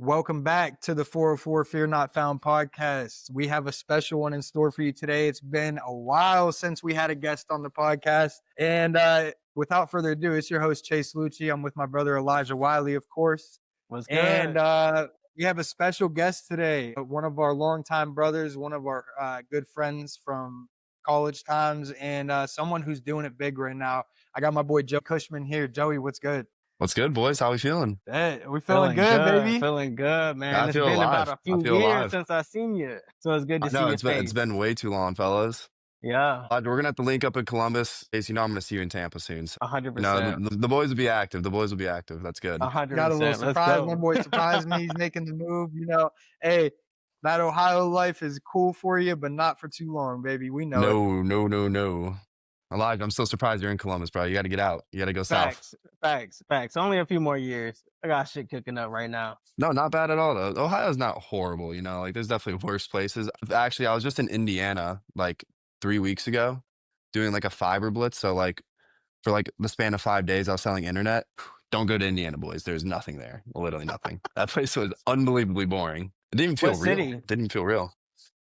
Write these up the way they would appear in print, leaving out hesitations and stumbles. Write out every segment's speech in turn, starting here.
Welcome back to the 404 Fear Not Found podcast. We have a special one in store for you today. It's been a while since we had a guest on the podcast. And without further ado, it's your host, Chayse. I'm with my brother, Elijah Wiley, of course. What's good? And we have a special guest today, one of our longtime brothers, one of our good friends from college times, and someone who's doing it big right now. I got my boy, Joe Kushman here. Joey, what's good? What's good, boys? How we feeling? Hey, we feeling good, baby. Feeling good, man. I It's feel been alive. about a I few feel years alive. since I seen you, so it's good to I see know your it's face. been way too long, fellas. Yeah, We're gonna have to link up in Columbus. Ace, I'm gonna see you in Tampa soon. So, 100%. the boys will be active. The boys will be active. That's good. 100%. Got a little Let's surprise. My go. boy surprised me. He's making the move. Hey, that Ohio life is cool for you, but not for too long, baby. We know it. No. Elijah, I'm still surprised you're in Columbus, bro. You got to get out. You got to go south. Facts. Only a few more years. I got shit cooking up right now. No, not bad at all, though. Ohio's not horrible, Like, there's definitely worse places. Actually, I was just in Indiana, like, 3 weeks ago doing, like, a fiber blitz. So, like, for, like, the span of 5 days, I was selling internet. Don't go to Indiana, boys. There's nothing there. Literally nothing. That place was unbelievably boring. It didn't even feel What real. city? It didn't even feel real.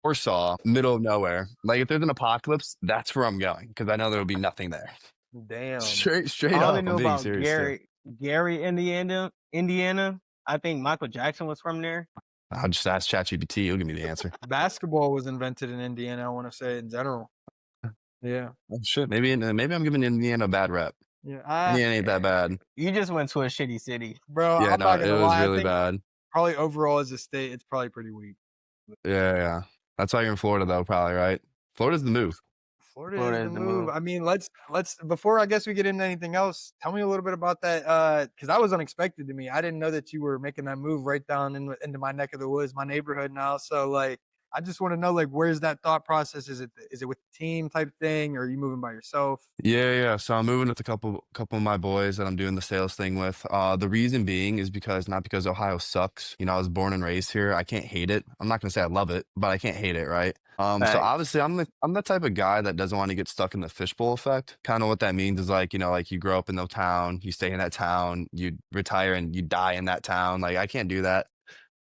Warsaw, middle of nowhere. Like, if there's an apocalypse, that's where I'm going because I know there will be nothing there. Damn. Straight I up. only I'm knew being about serious. Gary, Indiana. I think Michael Jackson was from there. I'll just ask ChatGPT. He'll give me the answer. Basketball was invented in Indiana, I want to say, in general. Yeah. Oh, shit. Maybe I'm giving Indiana a bad rep. Yeah. Indiana ain't that bad. You just went to a shitty city. Bro, Yeah, I'm no, not it going to was lie. really I think bad. probably overall as a state, it's probably pretty weak. Yeah. That's why you're in Florida, though, probably, right? Florida's the move. Florida is the move. I mean, let's before I guess we get into anything else, tell me a little bit about that because that was unexpected to me. I didn't know that you were making that move right down into my neck of the woods, my neighborhood now. So like, I just want to know like, where's that thought process? Is it with the team type thing, or are you moving by yourself? Yeah. So I'm moving with a couple of my boys that I'm doing the sales thing with. The reason being is not because Ohio sucks. I was born and raised here. I can't hate it. I'm not gonna say I love it, but I can't hate it, right? So Facts. obviously I'm the type of guy that doesn't want to get stuck in the fishbowl effect. Kind of what that means is like, like you grow up in the town, you stay in that town, you retire and you die in that town. Like I can't do that.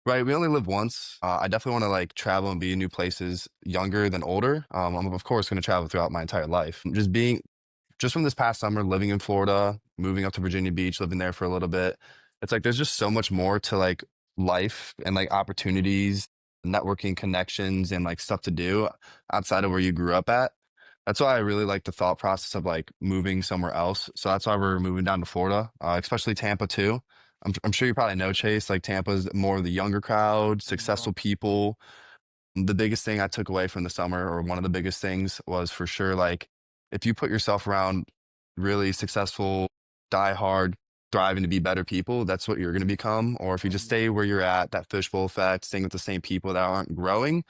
Right, we only live once. I definitely want to like travel and be in new places, younger than older. I'm of course going to travel throughout my entire life. Just from this past summer, living in Florida, moving up to Virginia Beach, living there for a little bit. It's like there's just so much more to like life and like opportunities, networking connections, and like stuff to do outside of where you grew up at. That's why I really like the thought process of like moving somewhere else. So that's why we're moving down to Florida, especially Tampa too. I'm sure you probably know Chase. Like Tampa's more of the younger crowd, successful people. The biggest thing I took away from the summer, or one of the biggest things, was for sure like if you put yourself around really successful, die hard, thriving to be better people, that's what you're going to become. Or if you just stay where you're at, that fishbowl effect, staying with the same people that aren't growing,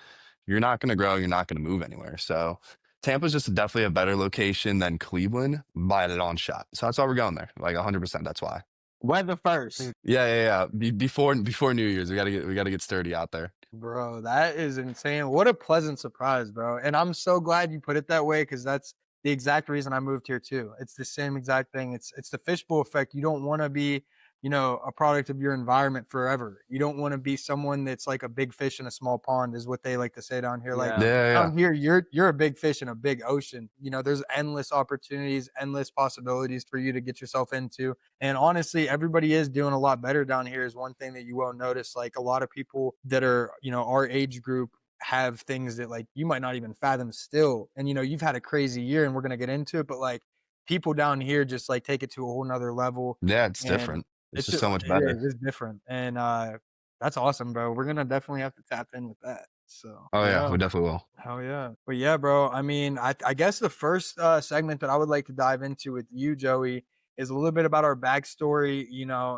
you're not going to grow. You're not going to move anywhere. So Tampa's just definitely a better location than Cleveland by a long shot. So that's why we're going there. Like 100%. That's why. Weather first. Yeah. Before New Year's, we gotta get sturdy out there. Bro, that is insane. What a pleasant surprise, bro. And I'm so glad you put it that way because that's the exact reason I moved here too. It's the same exact thing. It's the fishbowl effect. You don't want to be, a product of your environment forever. You don't want to be someone that's like a big fish in a small pond, is what they like to say down here. Like Yeah. down here, you're a big fish in a big ocean. There's endless opportunities, endless possibilities for you to get yourself into. And honestly, everybody is doing a lot better down here is one thing that you won't notice. Like a lot of people that are, our age group have things that like you might not even fathom still. And you've had a crazy year and we're gonna get into it, but like people down here just like take it to a whole nother level. Yeah, it's And different. It's just so much yeah, better. it's different. And that's awesome, bro. We're gonna definitely have to tap in with that. So Oh yeah, we definitely will. hell yeah. But yeah, bro. I mean, I guess the first segment that I would like to dive into with you, Joey, is a little bit about our backstory,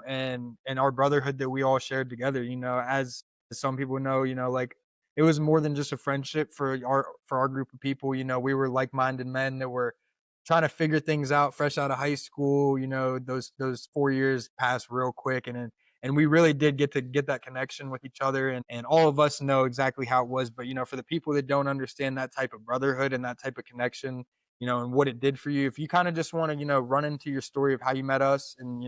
and our brotherhood that we all shared together. As some people know, like it was more than just a friendship for our group of people. We were like-minded men that were trying to figure things out fresh out of high school. Those 4 years passed real quick, and we really did get to get that connection with each other, and all of us know exactly how it was. But for the people that don't understand that type of brotherhood and that type of connection, and what it did for you, if you kind of just want to run into your story of how you met us and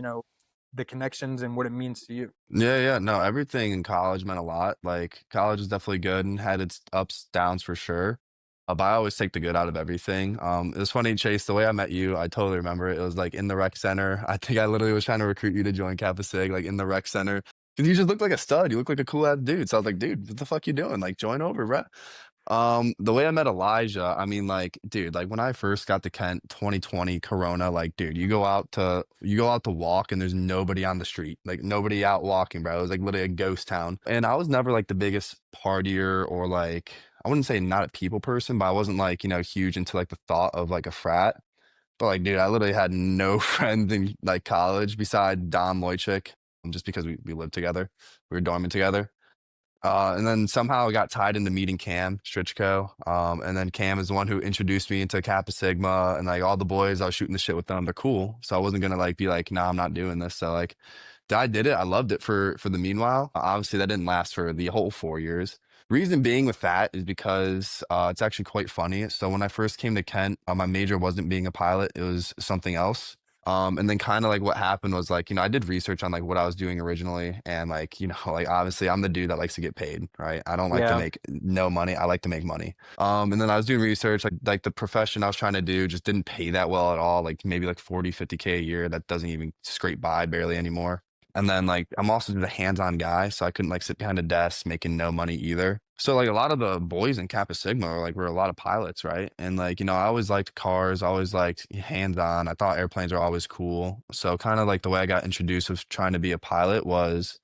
the connections and what it means to you. Yeah, yeah. No, everything in college meant a lot. Like college was definitely good and had its ups, downs for sure. But I always take the good out of everything. It was funny, Chase, the way I met you, I totally remember it. It was like in the rec center. I think I literally was trying to recruit you to join Kappa Sig, like in the rec center. Because you just looked like a stud. You look like a cool ass dude. So I was like, dude, what the fuck you doing? Like, join over, bro. The way I met Elijah, I mean, like, dude, like when I first got to Kent, 2020 Corona, like, dude, you go out to walk and there's nobody on the street, like nobody out walking, bro. It was like literally a ghost town. And I was never like the biggest partier or like I wouldn't say not a people person, but I wasn't like, huge into like the thought of like a frat. But like, dude, I literally had no friends in like college besides Don Loychik, just because we lived together. We were dorming together. And then somehow I got tied into meeting Cam Strichko. And then Cam is the one who introduced me into Kappa Sigma and like all the boys, I was shooting the shit with them. They're cool. So I wasn't gonna like be like, nah, I'm not doing this. So like I did it. I loved it for the meanwhile. Obviously that didn't last for the whole 4 years. Reason being with that is because it's actually quite funny. So when I first came to Kent, my major wasn't being a pilot, it was something else. And then kind of like what happened was like, I did research on like what I was doing originally. And like, like obviously I'm the dude that likes to get paid, right? I don't like to Yeah. make no money. I like to make money. And then I was doing research, like the profession I was trying to do just didn't pay that well at all. Like maybe like 40, 50K a year. That doesn't even scrape by barely anymore. And then like I'm also just a hands-on guy, so I couldn't like sit behind a desk making no money either. So like a lot of the boys in Kappa Sigma are like we're a lot of pilots, right? And like, I always liked cars, always liked hands-on. I thought airplanes are always cool. So kind of like the way I got introduced with trying to be a pilot was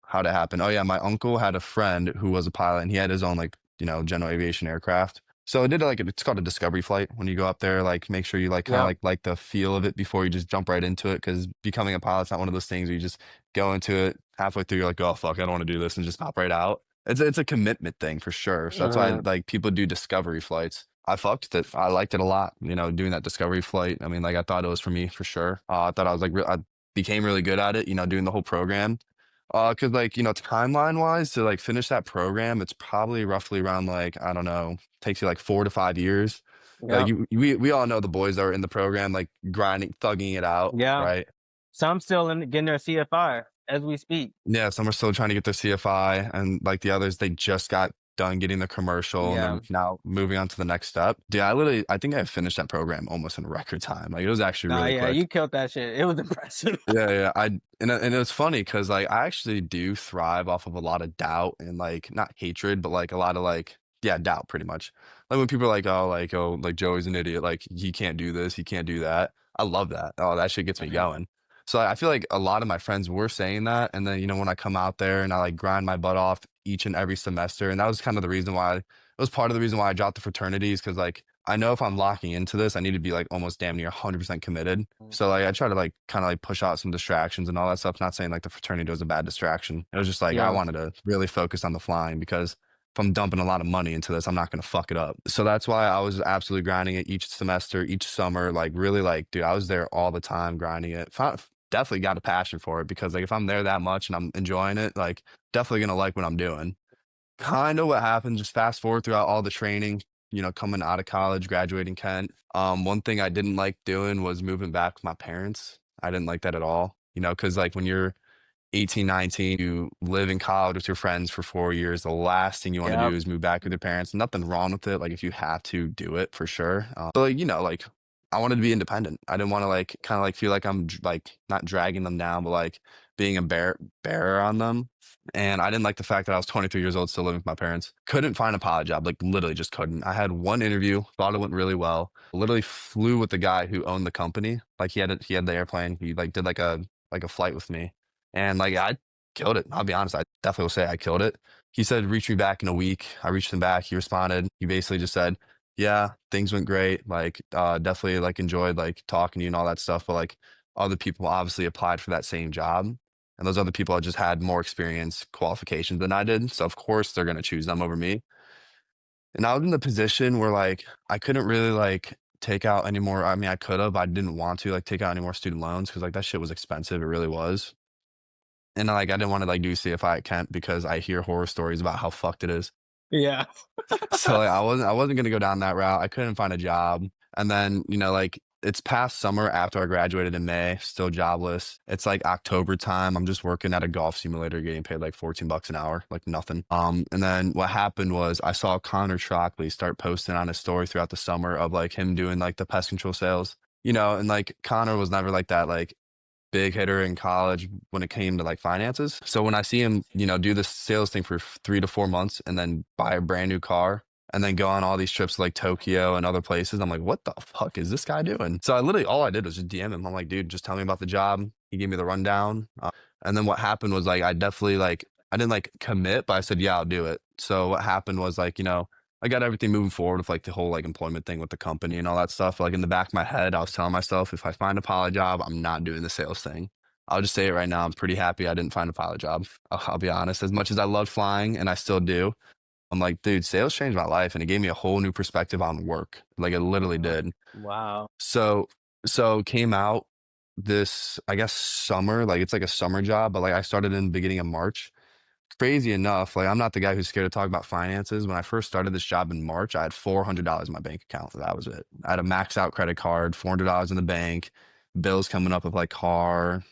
how'd it happen? Oh yeah, my uncle had a friend who was a pilot and he had his own like, general aviation aircraft. So I did like it's called a discovery flight when you go up there, like make sure you like kind of Yeah. like the feel of it before you just jump right into it. Because becoming a pilot's not one of those things where you just go into it halfway through, you're like, oh fuck, I don't want to do this and just hop right out. It's a commitment thing for sure. So that's why Mhm. like people do discovery flights. I fucked it. I liked it a lot, doing that discovery flight. I mean, like I thought it was for me for sure. I thought I was like I became really good at it, doing the whole program. Cause like, timeline wise to like finish that program, it's probably roughly around like, I don't know, takes you like 4 to 5 years. Like Yeah. we all know the boys that are in the program, like grinding, thugging it out, Yeah. right? Some still getting their CFI as we speak. Yeah, some are still trying to get their CFI, and like the others, they just got done getting the commercial, and Yeah. they're now moving on to the next step. Dude, I think I finished that program almost in record time. Like it was actually Nah, really yeah, quick. you killed that shit. It was impressive. Yeah, yeah. And it was funny because like I actually do thrive off of a lot of doubt and like not hatred, but like a lot of like yeah, doubt pretty much. Like when people are like Joey's an idiot, like he can't do this, he can't do that. I love that. Oh, that shit gets me going. So I feel like a lot of my friends were saying that, and then when I come out there and I like grind my butt off each and every semester, and that was kind of the reason why it was part of the reason why I dropped the fraternities because like I know if I'm locking into this, I need to be like almost damn near 100% committed. So like I try to like kind of like push out some distractions and all that stuff. Not saying like the fraternity was a bad distraction. It was just like I Yeah. wanted to really focus on the flying because if I'm dumping a lot of money into this, I'm not gonna fuck it up. So that's why I was absolutely grinding it each semester, each summer. Like really like, dude, I was there all the time grinding it. Definitely got a passion for it because like if I'm there that much and I'm enjoying it, like definitely gonna like what I'm doing. Kind of what happened, just fast forward throughout all the training, coming out of college, graduating Kent. One thing I didn't like doing was moving back with my parents. I didn't like that at all, because like when you're 18, 19, you live in college with your friends for 4 years. The last thing you want to Yeah. do is move back with your parents. Nothing wrong with it. Like if you have to do it for sure. But like, like I wanted to be independent. I didn't want to like kind of like feel like I'm like not dragging them down, but like being a bearer on them. And I didn't like the fact that I was 23 years old, still living with my parents. Couldn't find a pilot job, like literally just couldn't. I had one interview, thought it went really well. Literally flew with the guy who owned the company. Like he had the airplane. He like did like a flight with me, and like I killed it. I'll be honest, I definitely will say I killed it. He said reach me back in a week. I reached him back. He responded. He basically just said, "Yeah, things went great. Like definitely like enjoyed like talking to you and all that stuff, but like other people obviously applied for that same job." And those other people just had more experience qualifications than I did. So of course they're gonna choose them over me. And I was in the position where like I couldn't really like take out any more. I mean, I could have, I didn't want to like take out any more student loans because like that shit was expensive. It really was. And like I didn't want to like do CFI at Kent because I hear horror stories about how fucked it is. Yeah. So like I wasn't gonna go down that route. I couldn't find a job. And then, like it's past summer after I graduated in May, still jobless. It's like October time. I'm just working at a golf simulator getting paid like 14 bucks an hour, like nothing. And then what happened was I saw Connor Trockley start posting on his story throughout the summer of like him doing like the pest control sales, and like Connor was never like that, like big hitter in college when it came to like finances. So when I see him, do this sales thing for 3 to 4 months and then buy a brand new car and then go on all these trips to like Tokyo and other places, I'm like, what the fuck is this guy doing? So all I did was just DM him. I'm like, dude, just tell me about the job. He gave me the rundown. And then what happened was like, I didn't like commit, but I said, yeah, I'll do it. So what happened was like, I got everything moving forward with like the whole like employment thing with the company and all that stuff. Like in the back of my head, I was telling myself, if I find a pilot job, I'm not doing the sales thing. I'll just say it right now. I'm pretty happy I didn't find a pilot job. I'll be honest. As much as I loved flying and I still do, I'm like, dude, sales changed my life and it gave me a whole new perspective on work. Like it literally did. Wow. So, came out this, I guess, summer, like it's like a summer job, but like I started in the beginning of March. Crazy enough, like I'm not the guy who's scared to talk about finances. When I first started this job in March, I had $400 in my bank account. That was it. I had a max out credit card, $400 in the bank, bills coming up with like car,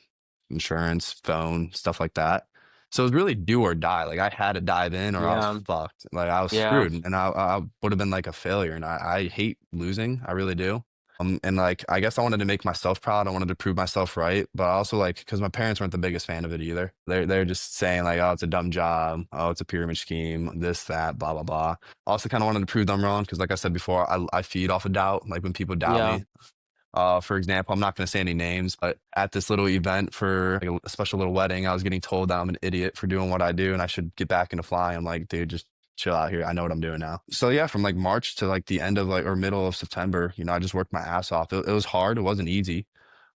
insurance, phone, stuff like that. So it was really do or die. Like I had to dive in or I was Yeah. fucked. Like I was Yeah. screwed and I would have been like a failure. And I hate losing. I really do. And like I guess I wanted to make myself proud. I wanted to prove myself right. But I also like because my parents weren't the biggest fan of it either. They're just saying like, oh, it's a dumb job. Oh, it's a pyramid scheme, this, that, blah, blah, blah. I also kind of wanted to prove them wrong because like I said before, I feed off of doubt. Like when people doubt Yeah. me, for example, I'm not going to say any names, but at this little event for like a special little wedding, I was getting told that I'm an idiot for doing what I do and I should get back into flying. I'm like, dude, just chill out here. I know what I'm doing now. So yeah, from like March to like the end of like or middle of September, I just worked my ass off. It was hard. It wasn't easy.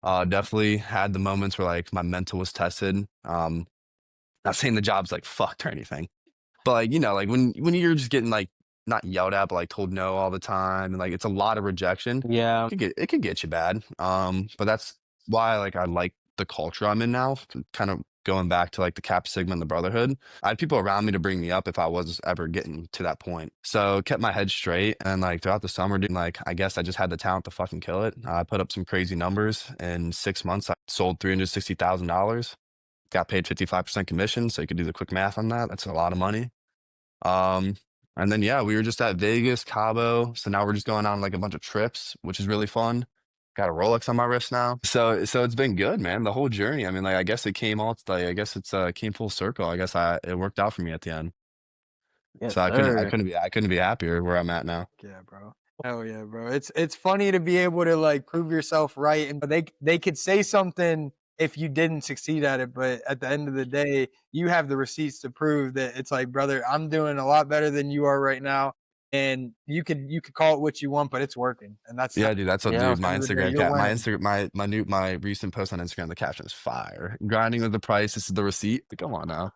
Definitely had the moments where like my mental was tested. Not saying the job's like fucked or anything, but like, like when you're just getting like not yelled at, but like told no all the time, and like it's a lot of rejection, Yeah. it could get you bad. But that's why like I like the culture I'm in now. Kind of going back to like the Cap Sigma and the Brotherhood. I had people around me to bring me up if I was ever getting to that point. So kept my head straight, and like throughout the summer, dude, like I guess I just had the talent to fucking kill it. I put up some crazy numbers in 6 months. I sold $360,000. Got paid 55% commission, so you could do the quick math on that. That's a lot of money. Um, and then yeah, we were just at Vegas, Cabo. So now we're just going on like a bunch of trips, which is really fun. Got a Rolex on my wrist now. So it's been good, man. The whole journey. I mean, like I guess it came all like I guess it's came full circle. I guess it worked out for me at the end. Yes, So sir. I couldn't be happier where I'm at now. Yeah, bro. Hell yeah, bro. It's funny to be able to like prove yourself right, and but they could say something if you didn't succeed at it, but at the end of the day, you have the receipts to prove that it's like, brother, I'm doing a lot better than you are right now, and you could call it what you want, but it's working, and that's Yeah, dude, that's what, Yeah. dude. at the My end of the day, Instagram you're cap, winning my recent post on Instagram, the caption is fire. Grinding with the price. This is the receipt. Come on now.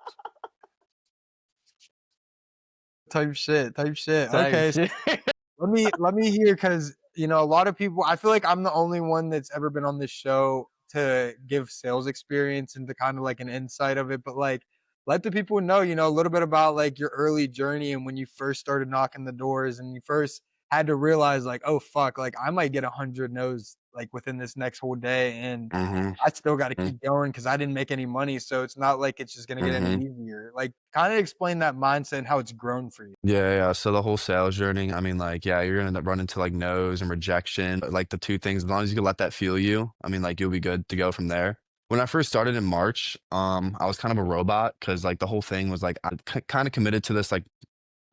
type shit, type shit. Type Okay, shit. let me hear because a lot of people. I feel like I'm the only one that's ever been on this show to give sales experience and to kind of like an insight of it. But like, let the people know, a little bit about like your early journey and when you first started knocking the doors and you first had to realize like, oh fuck, like I might get 100 no's like within this next whole day, and Mm-hmm. I still got to keep going because I didn't make any money. So it's not like it's just gonna get any Mm-hmm. easier. Like, kind of explain that mindset and how it's grown for you. Yeah. So the whole sales journey, I mean, like, yeah, you're gonna end up running into like no's and rejection. But, like the two things, as long as you can let that fuel you, I mean, like you'll be good to go from there. When I first started in March, I was kind of a robot because like the whole thing was like I kind of committed to this like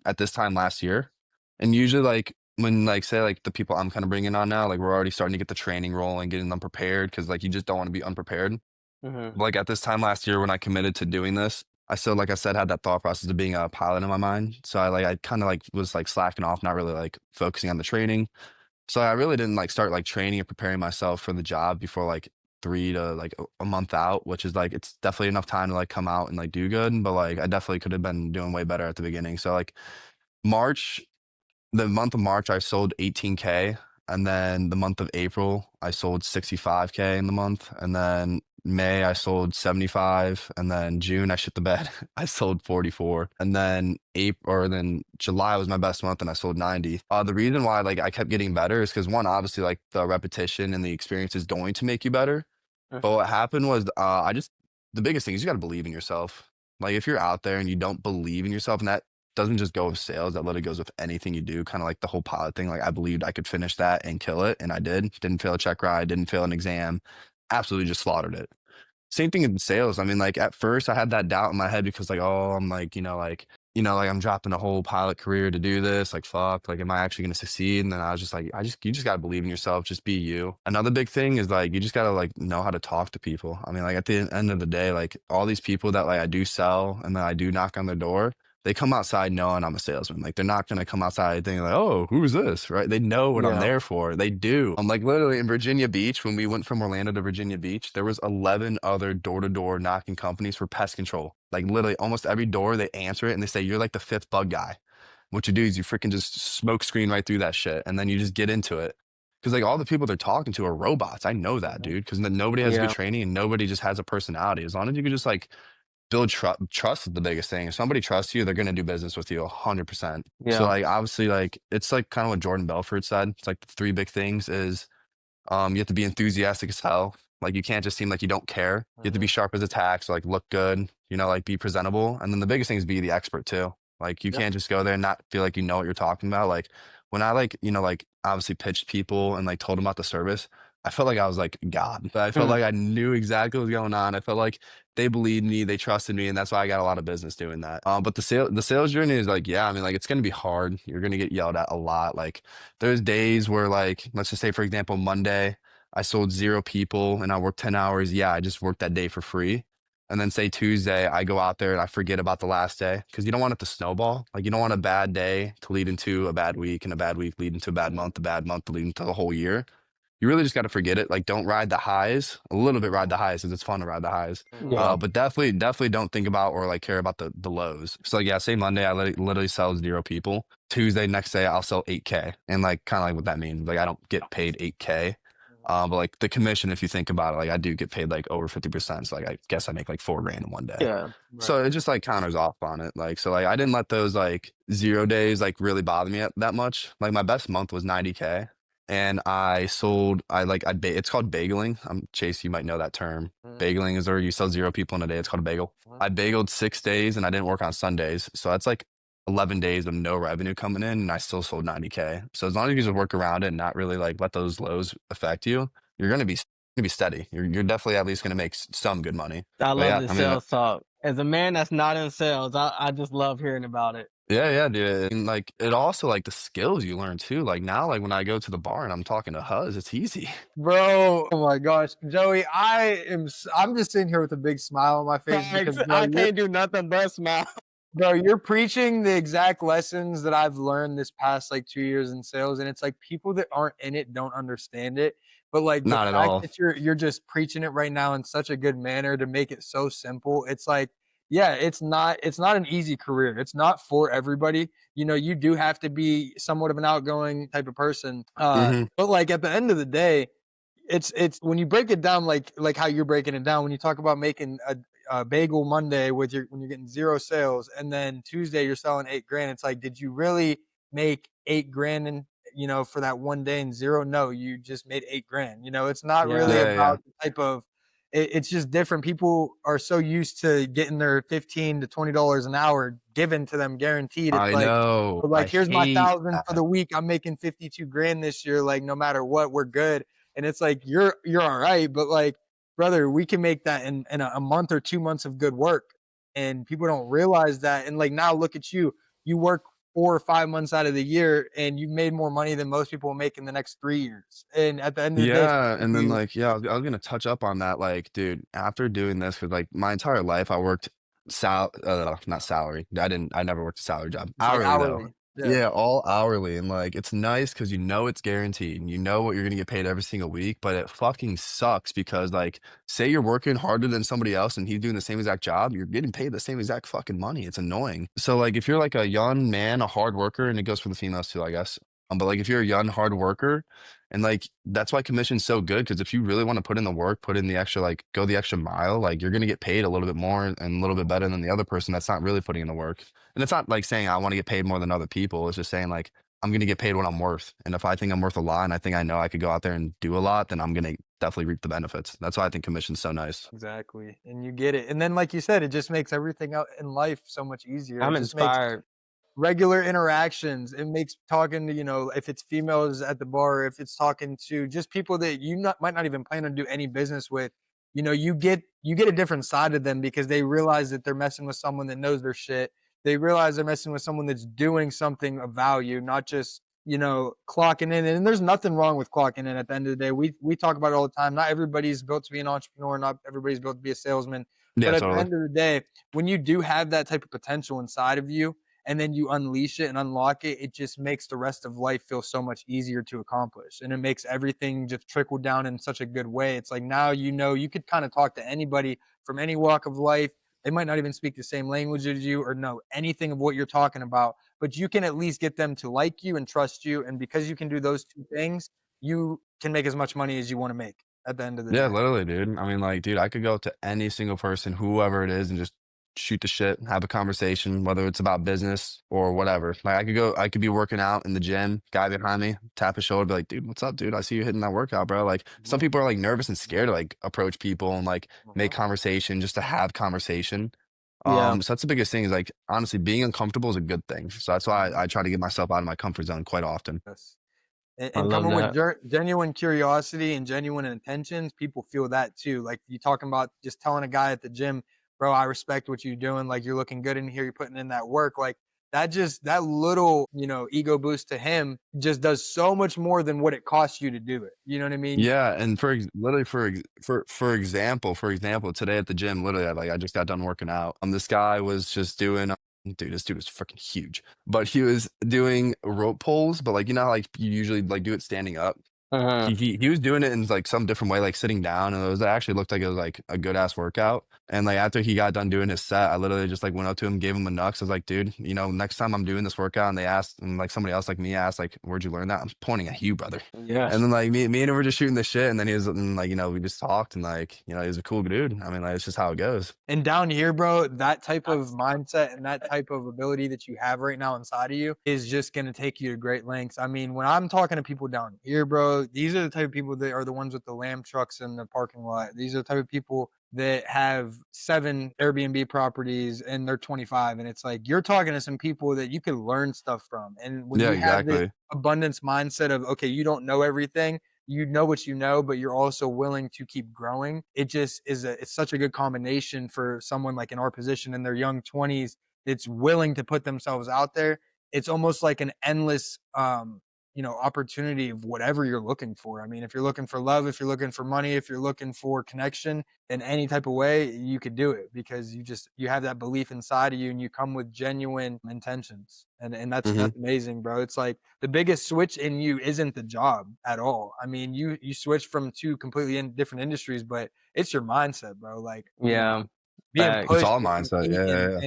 at this time last year, and usually like when like say like the people I'm kind of bringing on now, like we're already starting to get the training rolling, getting them prepared because like you just don't want to be unprepared. Hmm. Like at this time last year when I committed to doing this, I still, like I said, had that thought process of being a pilot in my mind. So I kind of like was like slacking off, not really like focusing on the training. So I really didn't like start like training and preparing myself for the job before like 3 to like a month out, which is like it's definitely enough time to like come out and like do good. But like I definitely could have been doing way better at the beginning. So like March, the month of March, I sold 18K. And then the month of April, I sold 65K in the month. And then May I sold 75, and then June I shit the bed. I sold 44, and then April or then July was my best month, and I sold 90. The reason why like I kept getting better is because one, obviously like the repetition and the experience is going to make you better. But Mhm. what happened was, the biggest thing is you got to believe in yourself. Like if you're out there and you don't believe in yourself, and that doesn't just go with sales, that literally goes with anything you do. Kind of like the whole pilot thing. Like I believed I could finish that and kill it, and I did. Didn't fail a check ride, didn't fail an exam, absolutely just slaughtered it. Same thing in sales. I mean, like at first I had that doubt in my head because like, oh, I'm like, like I'm dropping a whole pilot career to do this. Like, fuck, like, am I actually going to succeed? And then I was just like, you just got to believe in yourself. Just be you. Another big thing is like, you just got to like know how to talk to people. I mean, like at the end of the day, like all these people that like I do sell and that I do knock on their door, they come outside knowing I'm a salesman. Like they're not gonna come outside thinking like, oh, who's this? Right? They know what I'm Yeah. there for. They do. I'm like literally in Virginia Beach, when we went from Orlando to Virginia Beach, there was 11 other door-to-door knocking companies for pest control. Like literally almost every door they answer it and they say, you're like the fifth bug guy. What you do is you freaking just smoke screen right through that shit and then you just get into it. Because like all the people they're talking to are robots. I know that, Mhm. dude. Because nobody has good Yeah. training and nobody just has a personality. As long as you can just like build trust is the biggest thing. If somebody trusts you, they're gonna do business with you 100%. So Yeah. like obviously like it's like kind of what Jordan Belfort said. It's like the three big things is you have to be enthusiastic as hell. Like you can't just seem like you don't care. You have to be Mhm. sharp as a tack, so like look good, like be presentable. And then the biggest thing is be the expert too. Like you Yeah. can't just go there and not feel like you know what you're talking about. Like when I like, like obviously pitched people and like told them about the service, I felt like I was like God. I felt Mhm. like I knew exactly what was going on. I felt like they believed me, they trusted me, and that's why I got a lot of business doing that. But the sales journey is like, yeah, I mean, like it's gonna be hard. You're gonna get yelled at a lot. Like there's days where like, let's just say for example, Monday, I sold 0 people and I worked 10 hours. Yeah, I just worked that day for free. And then say Tuesday, I go out there and I forget about the last day because you don't want it to snowball. Like you don't want a bad day to lead into a bad week and a bad week lead into Mhm. a bad month to lead into the whole year. You really just got to forget it. Like don't ride the highs. A little bit ride the highs because it's fun to ride the highs. Yeah. But definitely don't think about or like care about the lows. So like yeah, say Monday I literally sell 0 people. Tuesday next day I'll sell 8K. And like kind of like what that means. Like I don't get paid 8K. But like the commission, if you think about it, like I do get paid like over 50%. So like I guess I make like 4 grand in one day. Yeah. Right. So it just like counters off on it. Like so like I didn't let those like 0 days like really bother me that much. Like my best month was 90K. And I sold it's called bageling. Chase, you might know that term. Mhm. Bageling is where you sell 0 people in a day. It's called a bagel. Mhm. I bageled 6 days and I didn't work on Sundays. So that's like 11 days of no revenue coming in and I still sold 90K. So as long as you just work around it and not really like let those lows affect you, you're gonna be steady. You're definitely at least gonna make some good money. I But love yeah, the I mean, sales talk. As a man that's not in sales, I just love hearing about it. yeah, dude. And like it also like the skills you learn too. Like now, like when I go to the bar and I'm talking to Huz, it's easy. Bro, oh my gosh, Joey, I'm just sitting here with a big smile on my face because, Thanks. bro, I can't do nothing but smile. you're preaching the exact lessons that I've learned this past like 2 years in sales, and it's like people that aren't in it don't understand it. But like the Not at fact all. that you're just preaching it right now in such a good manner to make it so simple, it's like, yeah, it's not an easy career. It's not for everybody. You do have to be somewhat of an outgoing type of person. Hmm. But like at the end of the day, it's when you break it down like how you're breaking it down when you talk about making a bagel Monday with your when you're getting 0 sales and then Tuesday you're selling 8 grand. It's like, did you really make 8 grand in for that one day and zero? No, you just made 8 grand. It's not Yeah. really Yeah, yeah. about the type of it's just different. People are so used to getting their $15 to $20 an hour given to them guaranteed. It's I like, know. but I like, here's my hate 1,000 for that. the week. I'm making 52 grand this year. Like, no matter what, we're good. And it's like, you're all right, but like, brother, we can make that in a month or 2 months of good work. And people don't realize that. And like, now look at you. You work 4 or 5 months out of the year and you've made more money than most people will make in the next 3 years. And at the end of the day, it's Yeah, because and then you like yeah, I was gonna touch up on that. Like, dude, after doing this for like my entire life, I worked not salary. I never worked a salary job. it's like Hourly though. hourly. Yeah. Yeah, all hourly. And like it's nice because you know it's guaranteed and you know what you're gonna get paid every single week, but it fucking sucks because like say you're working harder than somebody else and he's doing the same exact job, you're getting paid the same exact fucking money. It's annoying. So like if you're like a young man, a hard worker, and it goes for the females too, I guess. But like if you're a young hard worker, and like that's why commission's so good because if you really want to put in the work, put in the extra like go the extra mile, like you're gonna get paid a little bit more and a little bit better than the other person that's not really putting in the work. And it's not like saying I want to get paid more than other people. It's just saying like I'm gonna get paid what I'm worth. And if I think I'm worth a lot and I think I know I could go out there and do a lot, then I'm gonna definitely reap the benefits. That's why I think commission's so nice. Exactly. And you get it. And then like you said, it just makes everything out in life so much easier. It I'm just makes inspired. regular interactions. It makes talking to, if it's females at the bar, if it's talking to just people that might not even plan to do any business with, you get a different side of them because they realize that they're messing with someone that knows their shit. They realize they're messing with someone that's doing something of value, not just clocking in. And there's nothing wrong with clocking in. At the end of the day, we talk about it all the time. Not everybody's built to be an entrepreneur. Not everybody's built to be a salesman. But Yeah, at the totally. end of the day, when you do have that type of potential inside of you, and then you unleash it and unlock it, it just makes the rest of life feel so much easier to accomplish. And it makes everything just trickle down in such a good way. It's like now you could kind of talk to anybody from any walk of life. They might not even speak the same language as you or know anything of what you're talking about, but you can at least get them to like you and trust you. And because you can do those two things, you can make as much money as you want to make at the end of the Yeah, day. literally, dude. I mean, like, dude, I could go up to any single person, whoever it is, and just shoot the shit, have a conversation, whether it's about business or whatever. Like, I could be working out in the gym, guy behind me, tap his shoulder, be like, dude, what's up, dude? I see you hitting that workout, bro. Like, some Mhm, people are like nervous and scared to like approach people and like make mhm, conversation just to have conversation. Yeah, So that's the biggest thing is like honestly being uncomfortable is a good thing. So that's why mhm. I try to get myself out of my comfort zone quite often. Yes. and, I and love coming with that. genuine curiosity and genuine intentions, people feel that too. Like you talking about just telling a guy at the gym, bro, I respect what you're doing. Like you're looking good in here. You're putting in that work. Like that little, ego boost to him just does so much more than what it costs you to do it. You know what I mean? Yeah, and literally for example, today at the gym, literally, I just got done working out. This guy was just doing, dude, this dude was freaking huge, but he was doing rope pulls, but like you know, how, like you usually like do it standing up. Uh-huh. He was doing it in like some different way, like sitting down, and it actually looked like it was like a good ass workout. And like after he got done doing his set, I literally just like went up to him, gave him a nux. I was like, dude, next time I'm doing this workout, and they asked, and like somebody else like me asked, like, where'd you learn that? I'm pointing at you, brother. And Yes. then like me and him were just shooting the shit, and then he was and, like we just talked, and like he was a cool dude. I mean, like it's just how it goes. And down here, bro, that type of mindset and that type of ability that you have right now inside of you is just gonna take you to great lengths. I mean, when I'm talking to people down here, bro, these are the type of people that are the ones with the lamb trucks in the parking lot. These are the type of people that have 7 Airbnb properties and they're 25. And it's like you're talking to some people that you can learn stuff from. And when Yeah, you have this exactly. abundance mindset of, okay, you don't know everything, you know what you know, but you're also willing to keep growing. It just it's such a good combination for someone like in our position in their young 20s that's willing to put themselves out there. It's almost like an endless opportunity of whatever you're looking for. I mean, if you're looking for love, if you're looking for money, if you're looking for connection in any type of way, you could do it because you have that belief inside of you and you come with genuine intentions. And Hmm. that's amazing, bro. It's like the biggest switch in you isn't the job at all. I mean, you switch from two completely different industries, but it's your mindset, bro. Like, Yeah. being It's Facts. pushed all to mindset. compete Yeah, yeah, and yeah.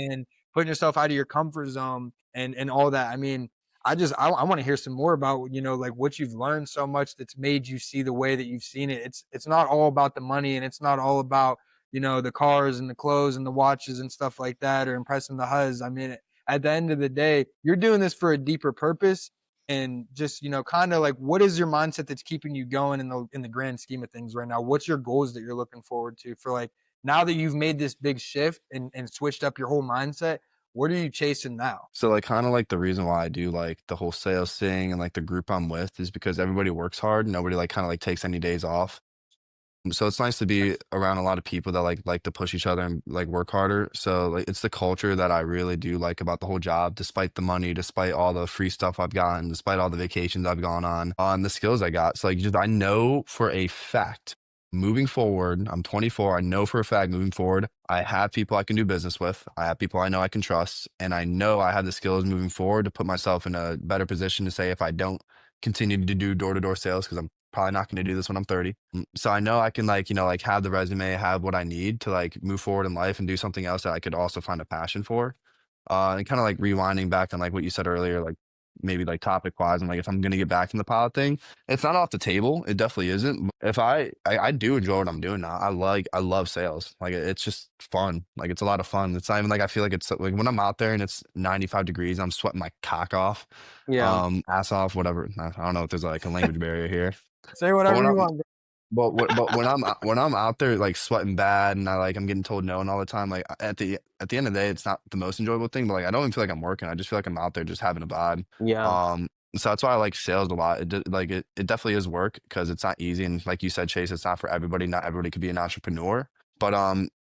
putting yourself out of your comfort zone and all that. I mean, I want to hear some more about like what you've learned so much that's made you see the way that you've seen it. It's not all about the money and it's not all about the cars and the clothes and the watches and stuff like that or impressing the huzz. I mean, at the end of the day, you're doing this for a deeper purpose and just kind of like what is your mindset that's keeping you going in the grand scheme of things right now? What's your goals that you're looking forward to for like now that you've made this big shift and switched up your whole mindset? What are you chasing now? So like kind of like the reason why I do like the whole sales thing and like the group I'm with is because everybody works hard. Nobody like kind of like takes any days off. So it's nice to be around a lot of people that like to push each other and like work harder. So like it's the culture that I really do like about the whole job, despite the money, despite all the free stuff I've gotten, despite all the vacations I've gone on the skills I got. So like just I know for a fact moving forward, I'm 24. I know for a fact moving forward, I have people I can do business with. I have people I know I can trust, and I know I have the skills moving forward to put myself in a better position to say if I don't continue to do door-to-door sales because I'm probably not going to do this when I'm 30. So I know I can like, like have the resume, have what I need to like move forward in life and do something else that I could also find a passion for. And kind of like rewinding back on like what you said earlier, like maybe like topic wise, and like if I'm gonna get back in the pilot thing, it's not off the table. It definitely isn't. If I do enjoy what I'm doing now. I love sales. Like it's just fun. Like it's a lot of fun. It's not even like I feel like it's like when I'm out there and it's 95 degrees, I'm sweating my cock off, Yeah. ass off, whatever. I don't know if there's like a language barrier here, Say but whatever you want. but when I'm out there like sweating bad and I'm getting told no and all the time, like at the end of the day, it's not the most enjoyable thing, but like I don't even feel like I'm working. I just feel like I'm out there just having a vibe. Yeah. Um, so that's why I like sales a lot. It definitely is work because it's not easy, and like you said, Chase, it's not for everybody. Not everybody could be an entrepreneur, but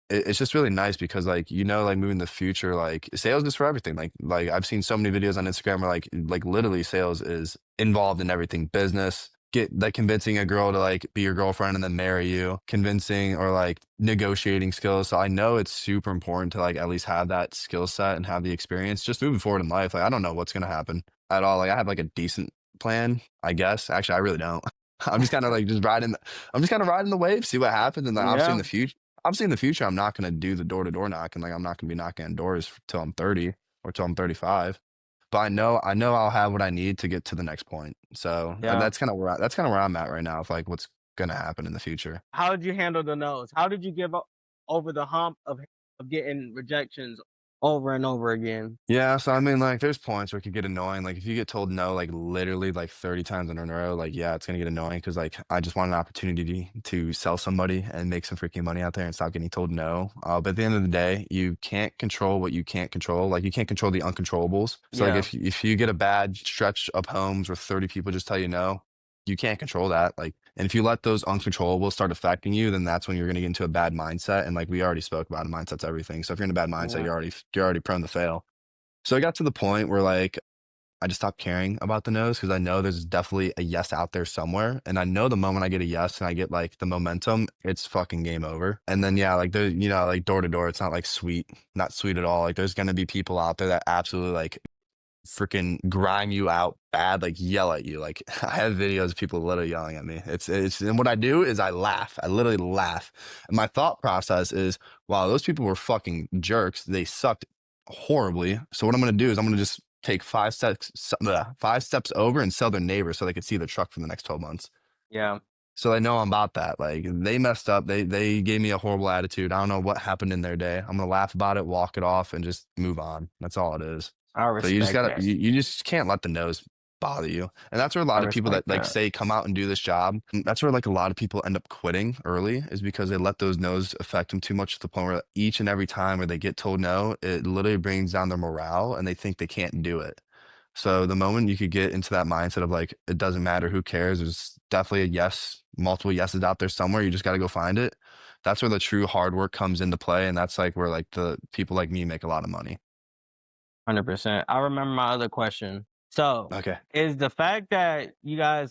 it's just really nice because like like moving the future, like sales is for everything. Like I've seen so many videos on Instagram where like literally sales is involved in everything, business, get like convincing a girl to like be your girlfriend and then marry you, convincing or like negotiating skills. So I know it's super important to like at least have that skill set and have the experience just moving forward in life. Like I don't know what's gonna happen at all. Like I have like a decent plan, I guess. Actually, I really don't. I'm just kind of like just riding. I'm just kind of riding the wave, see what happens, and like obviously in Yeah. the future. Obviously, in the future, I'm not gonna do the door to door knocking. Like I'm not gonna be knocking on doors till I'm 30 or till I'm 35. But I know I'll have what I need to get to the next point. So Yeah. that's kind of where I'm at right now. Of like what's gonna happen in the future. How did you handle the no's? How did you give up over the hump of getting rejections over and over again? Yeah, so I mean, like, there's points where it could get annoying. Like, if you get told no, like, literally, like, 30 times in a row, like, yeah, it's gonna get annoying because, like, I just want an opportunity to sell somebody and make some freaking money out there and stop getting told no. But at the end of the day, you can't control what you can't control. Like, you can't control the uncontrollables. So, like, Yeah. if you get a bad stretch of homes where 30 people just tell you no, you can't control that. Like, and if you let those uncontrollables start affecting you, then that's when you're gonna get into a bad mindset. And like we already spoke about, mindset's everything. So if you're in a bad mindset, Yeah. you're already prone to fail. So I got to the point where like I just stopped caring about the no's because I know there's definitely a yes out there somewhere. And I know the moment I get a yes and I get like the momentum, it's fucking game over. And then yeah, like there, like door to door, it's not like sweet, not sweet at all. Like there's gonna be people out there that absolutely like freaking grime you out bad, like yell at you. Like I have videos of people literally yelling at me. It's and what I do is I laugh. I literally laugh. And my thought process is, wow, those people were fucking jerks. They sucked horribly. So what I'm gonna do is I'm gonna just take 5 steps over and sell their neighbor so they could see the truck for the next 12 months. Yeah. So they know I'm about that. Like they messed up. They gave me a horrible attitude. I don't know what happened in their day. I'm gonna laugh about it, walk it off, and just move on. That's all it is. I So you just respect gotta that. you just can't let the no's bother you. And that's where a I lot of people that respect like that. say come out and do this job. That's where like a lot of people end up quitting early is because they let those no's affect them too much to the point where each and every time where they get told no, it literally brings down their morale and they think they can't do it. So the moment you could get into that mindset of like, it doesn't matter, who cares? There's definitely a yes, multiple yeses out there somewhere. You just got to go find it. That's where the true hard work comes into play. And that's like where like the people like me make a lot of money. 100%. I remember my other question. So, Okay. is the fact that you guys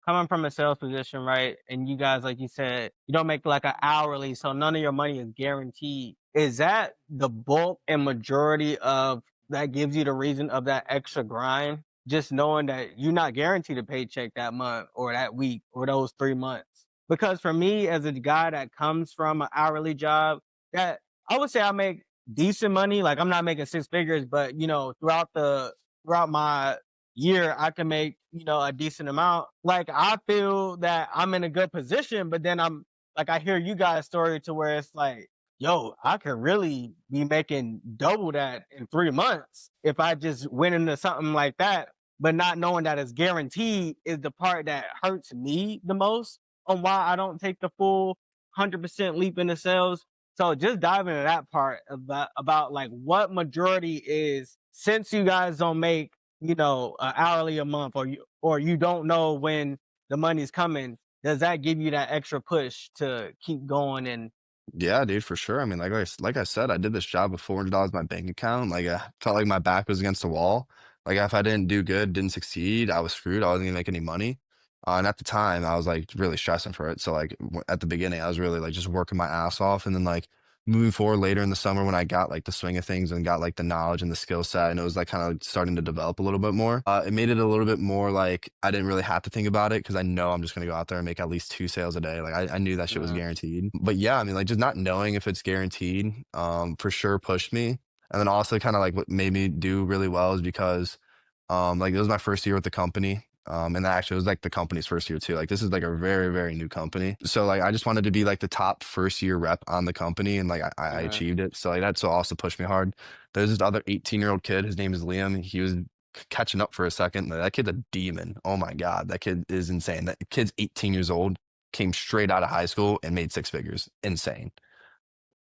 coming from a sales position, right? And you guys, like you said, you don't make like an hourly, so none of your money is guaranteed. Is that the bulk and majority of that gives you the reason of that extra grind? Just knowing that you're not guaranteed a paycheck that month or that week or those 3 months. Because for me, as a guy that comes from an hourly job, that I would say I make decent money. Like I'm not making six figures, but throughout my year, I can make, a decent amount. Like I feel that I'm in a good position, but then I'm like I hear you guys' story to where it's like, yo, I could really be making double that in 3 months if I just went into something like that. But not knowing that it's guaranteed is the part that hurts me the most on why I don't take the full 100% leap into sales. So just dive into that part about like what majority is, since you guys don't make, an hourly a month, or you don't know when the money's coming, does that give you that extra push to keep going? And Yeah, dude, for sure. I mean, like I said, I did this job with $400 in my bank account. Like, I felt like my back was against the wall. Like, if I didn't do good, didn't succeed, I was screwed. I wasn't gonna make any money. And at the time, I was like really stressing for it. So, like, at the beginning, I was really like just working my ass off. And then, like, moving forward later in the summer, when I got like the swing of things and got like the knowledge and the skill set, and it was like kind of starting to develop a little bit more, it made it a little bit more like I didn't really have to think about it because I know I'm just gonna go out there and make at least 2 sales a day. Like I knew that shit was uh, guaranteed. But yeah, I mean, like just not knowing if it's guaranteed, for sure pushed me. And then also kind of like what made me do really well is because Like it was my first year with the company. And that actually was like the company's first year too. Like this is like a very, very new company. So like I just wanted to be like the top first year rep on the company and like I Uh, achieved it. So like that's what also pushed me hard. There's this other 18-year-old kid, his name is Liam. He was catching up for a second. That kid's a demon. Oh my God. That kid is insane. That kid's 18 years old, came straight out of high school and made six figures. Insane.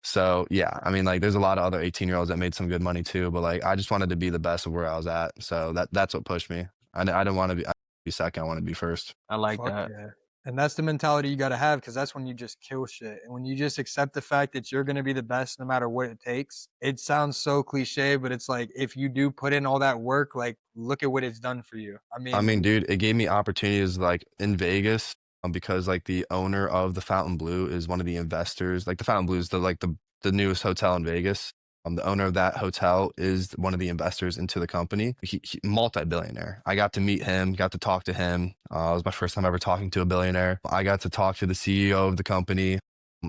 So yeah, I mean, like, there's a lot of other 18-year-olds that made some good money too, but like, I just wanted to be the best of where I was at. So that's what pushed me. I didn't want to be second. I want to be first. I like Fuck that. yeah. And that's the mentality you gotta have because that's when you just kill shit. And when you just accept the fact that you're gonna be the best no matter what it takes, it sounds so cliche, but it's like if you do put in all that work, like look at what it's done for you. I I mean, mean, dude, it gave me opportunities like in Vegas, because like the owner of the Fountain Blue is one of the investors. Like the Fountain Blue is the newest hotel in Vegas. The owner of that hotel is one of the investors into the company. He multi-billionaire. I got to meet him, got to talk to him. It was my first time ever talking to a billionaire. I got to talk to the CEO of the company.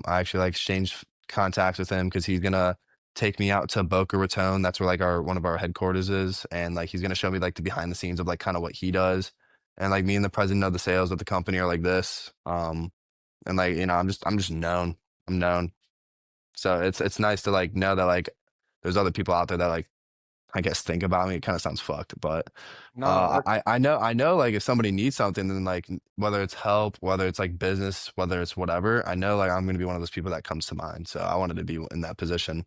I actually like exchanged contacts with him because he's gonna take me out to Boca Raton. That's where like our one of our headquarters is, and like he's gonna show me like the behind the scenes of like kind of what he does. And like me and the president of the sales of the company are like this. And like I'm just known. I'm known. So it's nice to like know that like there's other people out there that like I guess think about me. It kind of sounds fucked, but no, that I know like if somebody needs something, then like whether it's help, whether it's like business, whether it's whatever, I know like I'm gonna be one of those people that comes to mind. So I wanted to be in that position.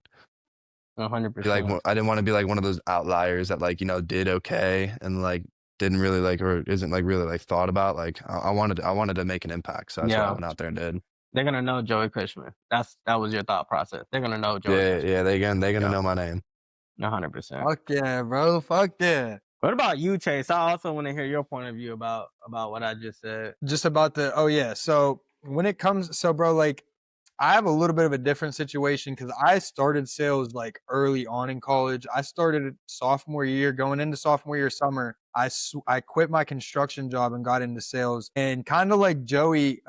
Be like 100%. I didn't want to be like one of those outliers that like did okay and like didn't really like or isn't like really like thought about. Like I wanted to make an impact, so that's what I Yeah, went out there and did. they're gonna know Joey Cushman. That was your thought process. They're gonna know Joey Yeah, Cushman. yeah, they're gonna Yeah, know my name. 100%. fuck yeah, bro. Fuck yeah. What about you, Chase? I also want to hear your point of view about what I just said. Just about the oh yeah. So when it comes so bro, like I have a little bit of a different situation because I started sales like early on in college. I started sophomore year, going into sophomore year summer. I quit my construction job and got into sales. And kind of like Joey,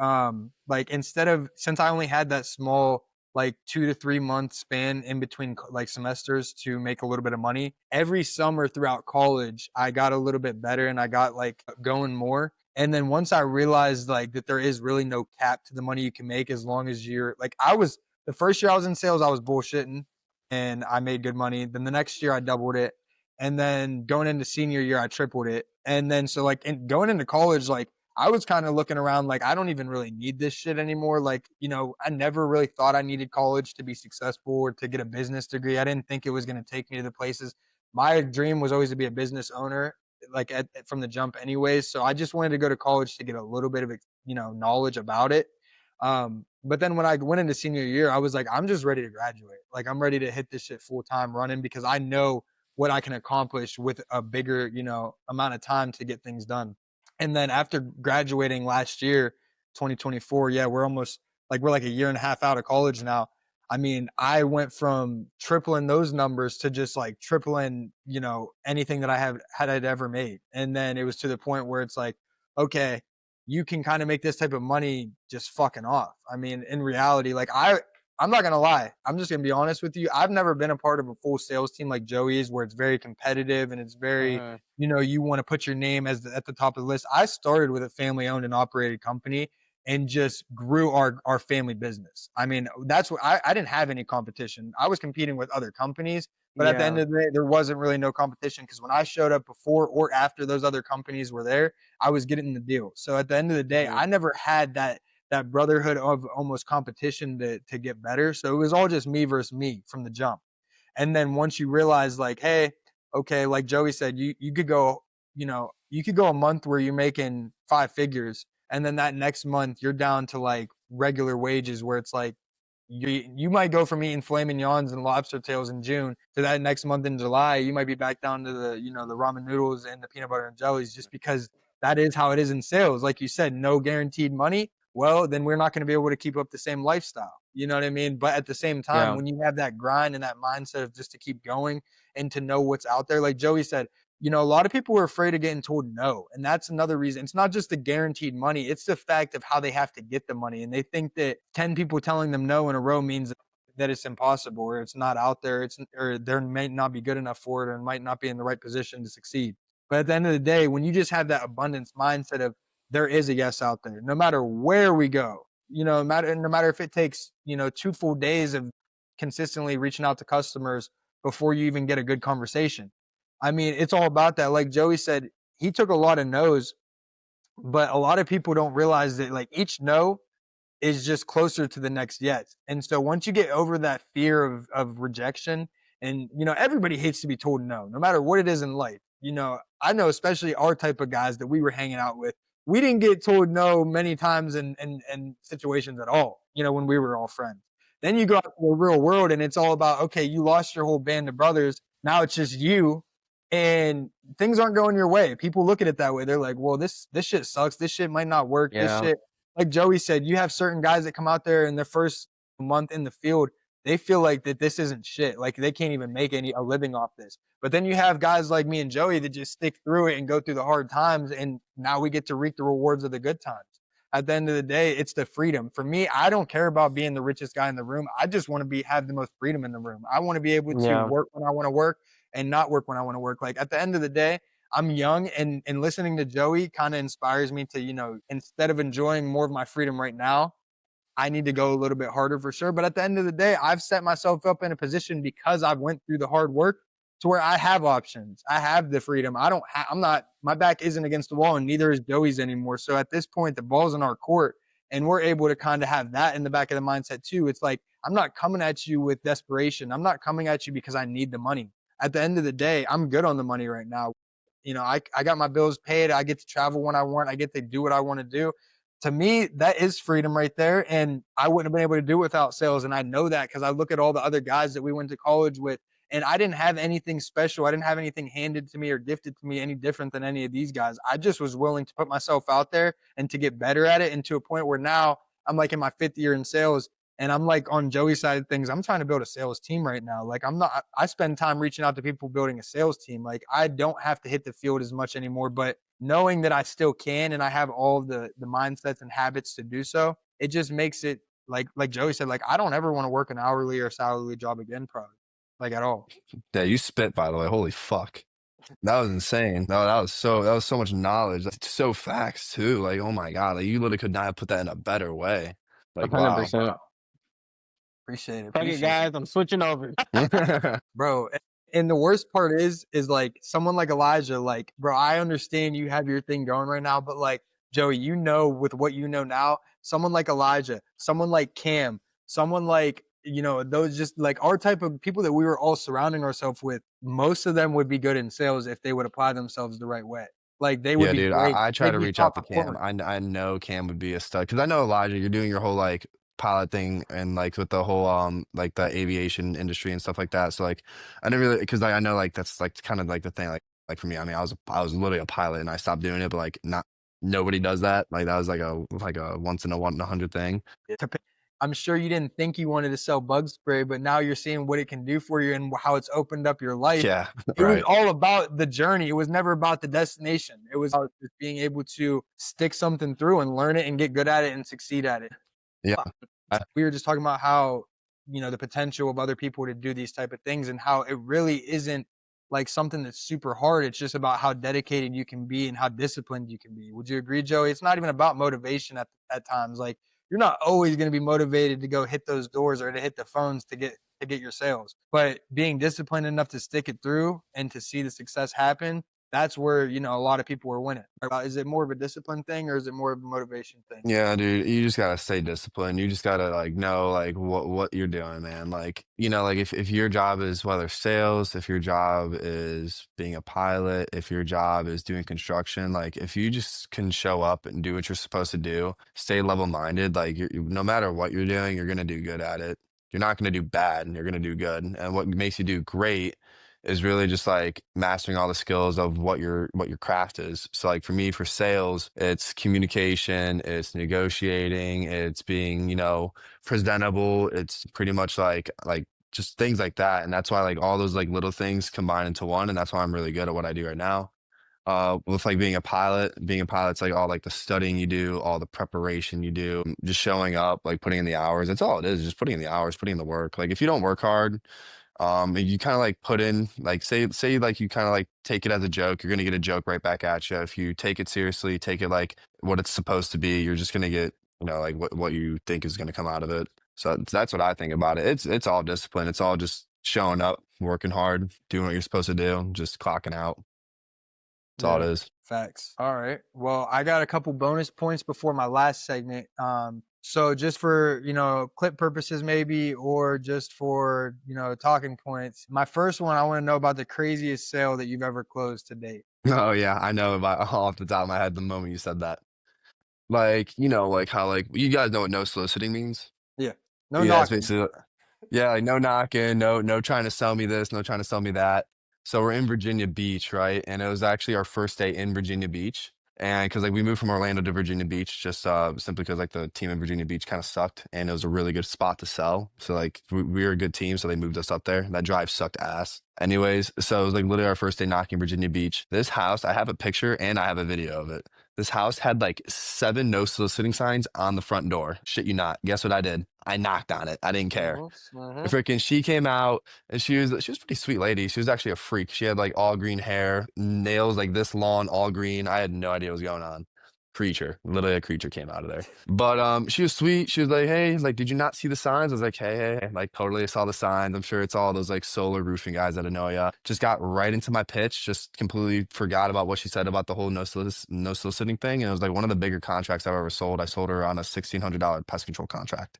like instead of since I only had that small like 2 to 3 month span in between like semesters to make a little bit of money, every summer throughout college, I got a little bit better and I got like going more. And then once I realized like that there is really no cap to the money you can make as long as you're like I was the first year I was in sales, I was bullshitting and I made good money. Then the next year I doubled it. And then going into senior year, I tripled it. And then so like going into college, like I was kind of looking around like I don't even really need this shit anymore. Like, I never really thought I needed college to be successful or to get a business degree. I didn't think it was going to take me to the places. My dream was always to be a business owner like from the jump anyways. So I just wanted to go to college to get a little bit of knowledge about it. But then when I went into senior year, I was like, I'm just ready to graduate. Like I'm ready to hit this shit full time running because I know what I can accomplish with a bigger, amount of time to get things done. And then after graduating last year, 2024, yeah, we're like a year and a half out of college now. I mean, I went from tripling those numbers to just like tripling, anything that I have had I'd ever made. And then it was to the point where it's like, okay, you can kind of make this type of money just fucking off. I mean, in reality, like I'm not gonna lie. I'm just gonna be honest with you. I've never been a part of a full sales team like Joey is, where it's very competitive and it's very, Uh-huh. you want to put your name at the top of the list. I started with a family owned and operated company and just grew our family business. I mean, that's what I didn't have any competition. I was competing with other companies, but at the end Yeah, of the day, there wasn't really no competition because when I showed up before or after those other companies were there, I was getting the deal. So at the end of the day, mhm, I never had that brotherhood of almost competition to get better. So it was all just me versus me from the jump. And then once you realize like, hey, okay, like Joey said, you could go, you could go a month where you're making 5 figures, and then that next month you're down to like regular wages where it's like you might go from eating filet mignons and lobster tails in June to that next month in July, you might be back down to the ramen noodles and the peanut butter and jellies just because that is how it is in sales. Like you said, no guaranteed money. Well, then we're not going to be able to keep up the same lifestyle. You know what I mean? But at the same time, yeah, when you have that grind and that mindset of just to keep going and to know what's out there, like Joey said, a lot of people are afraid of getting told no. And that's another reason. It's not just the guaranteed money, it's the fact of how they have to get the money. And they think that 10 people telling them no in a row means that it's impossible or it's not out there. Or they might not be good enough for it or might not be in the right position to succeed. But at the end of the day, when you just have that abundance mindset of there is a yes out there, no matter where we go, no matter if it takes 2 full days of consistently reaching out to customers before you even get a good conversation. I mean, it's all about that. Like Joey said, he took a lot of no's, but a lot of people don't realize that like each no is just closer to the next yes. And so once you get over that fear of rejection, and everybody hates to be told no, no matter what it is in life. I know especially our type of guys that we were hanging out with, we didn't get told no many times in situations at all, when we were all friends. Then you go out to the real world and it's all about, okay, you lost your whole band of brothers. Now it's just you and things aren't going your way. People look at it that way. They're like, well, this shit sucks. This shit might not work. This Yeah. shit, like Joey said, you have certain guys that come out there in their first month in the field, they feel like that this isn't shit. Like they can't even make a living off this. But then you have guys like me and Joey that just stick through it and go through the hard times, and now we get to reap the rewards of the good times. At the end of the day, it's the freedom. For me, I don't care about being the richest guy in the room. I just want to have the most freedom in the room. I want to be able to Yeah. work when I want to work and not work when I want to work. Like at the end of the day, I'm young, and listening to Joey kind of inspires me to, instead of enjoying more of my freedom right now, I need to go a little bit harder for sure. But at the end of the day, I've set myself up in a position because I've went through the hard work to where I have options. I have the freedom. I'm not, my back isn't against the wall and neither is Joey's anymore. So at this point, the ball's in our court and we're able to kind of have that in the back of the mindset too. It's like, I'm not coming at you with desperation. I'm not coming at you because I need the money. At the end of the day, I'm good on the money right now. I got my bills paid. I get to travel when I want. I get to do what I want to do. To me, that is freedom right there. And I wouldn't have been able to do it without sales. And I know that because I look at all the other guys that we went to college with, and I didn't have anything special. I didn't have anything handed to me or gifted to me any different than any of these guys. I just was willing to put myself out there and to get better at it. And to a point where now I'm like in my 5th year in sales, and I'm like on Joey's side of things, I'm trying to build a sales team right now. Like I spend time reaching out to people building a sales team. Like I don't have to hit the field as much anymore, but knowing that I still can and I have all the mindsets and habits to do so, it just makes it like Joey said, like I don't ever want to work an hourly or salary job again, probably. Like at all. Yeah, you spit, by the way. Holy fuck. That was insane. No, that was so much knowledge. That's so facts too. Like, oh my God. Like you literally could not have put that in a better way. Like, wow. 100%. Appreciate it. Fuck it, Appreciate it. guys. I'm switching over. Bro. And the worst part is like someone like Elijah, like, bro, I understand you have your thing going right now, but like Joey, with what you know now, someone like Elijah, someone like Cam, someone like, those just like our type of people that we were all surrounding ourselves with, most of them would be good in sales if they would apply themselves the right way. Like they would Yeah, be dude. great. I try They'd to be reach top out to Cam. performers. I know Cam would be a stud because I know Elijah, you're doing your whole like pilot thing and like with the whole like the aviation industry and stuff like that. So like I never really because I know like that's like kind of like the thing like for me. I mean, I was literally a pilot and I stopped doing it, but like not nobody does that. Like that was like a once in a 100 thing. I'm sure you didn't think you wanted to sell bug spray, but now you're seeing what it can do for you and how it's opened up your life. Yeah, It was right. all about the journey. It was never about the destination. It was about just being able to stick something through and learn it and get good at it and succeed at it. Yeah. We were just talking about how, the potential of other people to do these type of things and how it really isn't like something that's super hard. It's just about how dedicated you can be and how disciplined you can be. Would you agree, Joey? It's not even about motivation at times. Like you're not always going to be motivated to go hit those doors or to hit the phones to get your sales. But being disciplined enough to stick it through and to see the success happen, that's where, a lot of people are winning. Is it more of a discipline thing or is it more of a motivation thing? Yeah, dude, you just gotta stay disciplined. You just gotta like know like what you're doing, man. Like, like if your job is whether sales, if your job is being a pilot, if your job is doing construction, like if you just can show up and do what you're supposed to do, stay level-minded, like no matter what you're doing, you're gonna do good at it. You're not gonna do bad, and you're gonna do good. And what makes you do great is really just like mastering all the skills of what your craft is. So like for me, for sales, it's communication, it's negotiating, it's being, presentable. It's pretty much like just things like that. And that's why like all those like little things combine into one. And that's why I'm really good at what I do right now. With like being a pilot's like all like the studying you do, all the preparation you do, just showing up, like putting in the hours. That's all it is, just putting in the hours, putting in the work. Like if you don't work hard, And you kind of like put in like say like you kind of like take it as a joke, you're gonna get a joke right back at you. If you take it seriously, take it like what it's supposed to be, you're just gonna get, you know, like what you think is gonna come out of it. So that's what I think about it. It's all discipline. It's all just showing up, working hard, doing what you're supposed to do, just clocking out. That's all Yeah, it is. facts. All right. Well, I got a couple bonus points before my last segment. So just for, clip purposes maybe, or just for, talking points. My first one, I want to know about the craziest sale that you've ever closed to date. Oh yeah, I know about off the top of my head the moment you said that. Like, you know, like how like you guys know what no soliciting means? Yeah. No Yeah, it's knocking. basically yeah, like no knocking, no trying to sell me this, no trying to sell me that. So we're in Virginia Beach, right? And it was actually our first day in Virginia Beach. And because like we moved from Orlando to Virginia Beach just simply because like the team in Virginia Beach kind of sucked and it was a really good spot to sell. So like we were a good team, so they moved us up there. That drive sucked ass. Anyways, so it was like literally our first day knocking Virginia Beach. This house, I have a picture and I have a video of it. This house had like 7 no soliciting signs on the front door. Shit you not. Guess what I did? I knocked on it. I didn't care. Mm-hmm. Freaking she came out and she was a pretty sweet lady. She was actually a freak. She had like all green hair, nails like this long, all green. I had no idea what was going on. Creature, literally a creature came out of there. But she was sweet. She was like, "Hey, like, did you not see the signs?" I was like, "Hey, like, totally saw the signs. I'm sure it's all those like solar roofing guys that annoy ya." Just got right into my pitch. Just completely forgot about what she said about the whole no soliciting thing. And it was like one of the bigger contracts I've ever sold. I sold her on a $1,600 pest control contract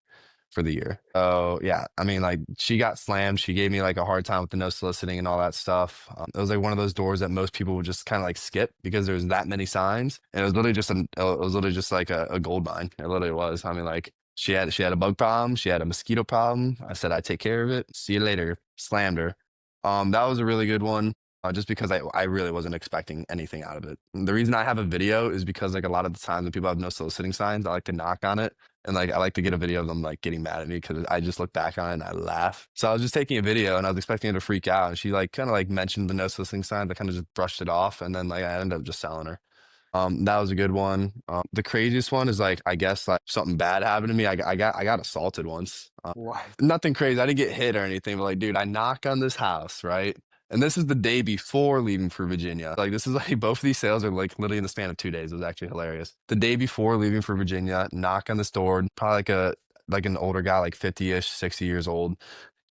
for the year. Oh yeah, I mean, like she got slammed. She gave me like a hard time with the no soliciting and all that stuff. It was like one of those doors that most people would just kind of like skip because there's that many signs, and it was literally just it was literally just like a gold mine. It literally was. I mean, like she had a bug problem, she had a mosquito problem. I said I'd take care of it. See you later. Slammed her. That was a really good one. Just because I really wasn't expecting anything out of it. The reason I have a video is because like a lot of the times when people have no soliciting signs, I like to knock on it and like I like to get a video of them like getting mad at me because I just look back on it and I laugh. So I was just taking a video and I was expecting her to freak out. And she like kind of like mentioned the no soliciting signs. I kind of just brushed it off and then like I ended up just selling her. That was a good one. The craziest one is like I guess like something bad happened to me. I got assaulted once. What? Nothing crazy. I didn't get hit or anything, but like, dude, I knock on this house, right? And this is the day before leaving for Virginia. Like, this is like both of these sales are like literally in the span of 2 days. It was actually hilarious. The day before leaving for Virginia, knock on this door, probably like an older guy, like 50-ish, 60 years old.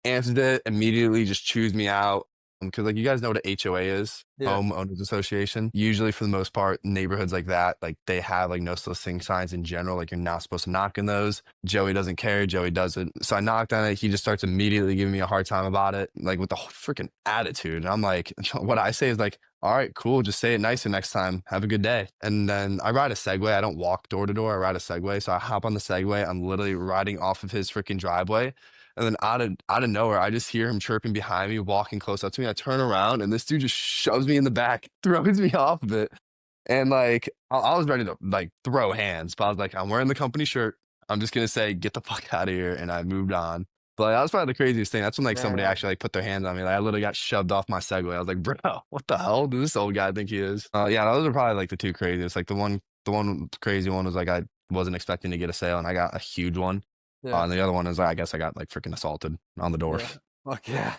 Answered it immediately, just chews me out. Because like you guys know what a HOA is, Yeah. home owners association. Usually, for the most part, neighborhoods like that, like they have like no soliciting signs in general. Like you're not supposed to knock on those. Joey doesn't care. Joey doesn't. So I knocked on it. He just starts immediately giving me a hard time about it, like with the whole freaking attitude. And I'm like, what I say is like, all right, cool. Just say it nicer next time. Have a good day. And then I ride a Segway. I don't walk door to door. I ride a Segway. So I hop on the Segway. I'm literally riding off of his freaking driveway. And then out of nowhere, I just hear him chirping behind me, walking close up to me. I turn around and this dude just shoves me in the back, throws me off of it. And like I was ready to like throw hands, but I was like, I'm wearing the company shirt. I'm just gonna say, get the fuck out of here. And I moved on. But like, that was probably the craziest thing. That's when like somebody Damn. actually like put their hands on me. Like I literally got shoved off my Segway. I was like, bro, what the hell does this old guy think he is? Yeah, those are probably like the two craziest. Like the one crazy one was like I wasn't expecting to get a sale and I got a huge one. Yeah. And the other one is I guess I got like freaking assaulted on the door. Yeah. Fuck yeah.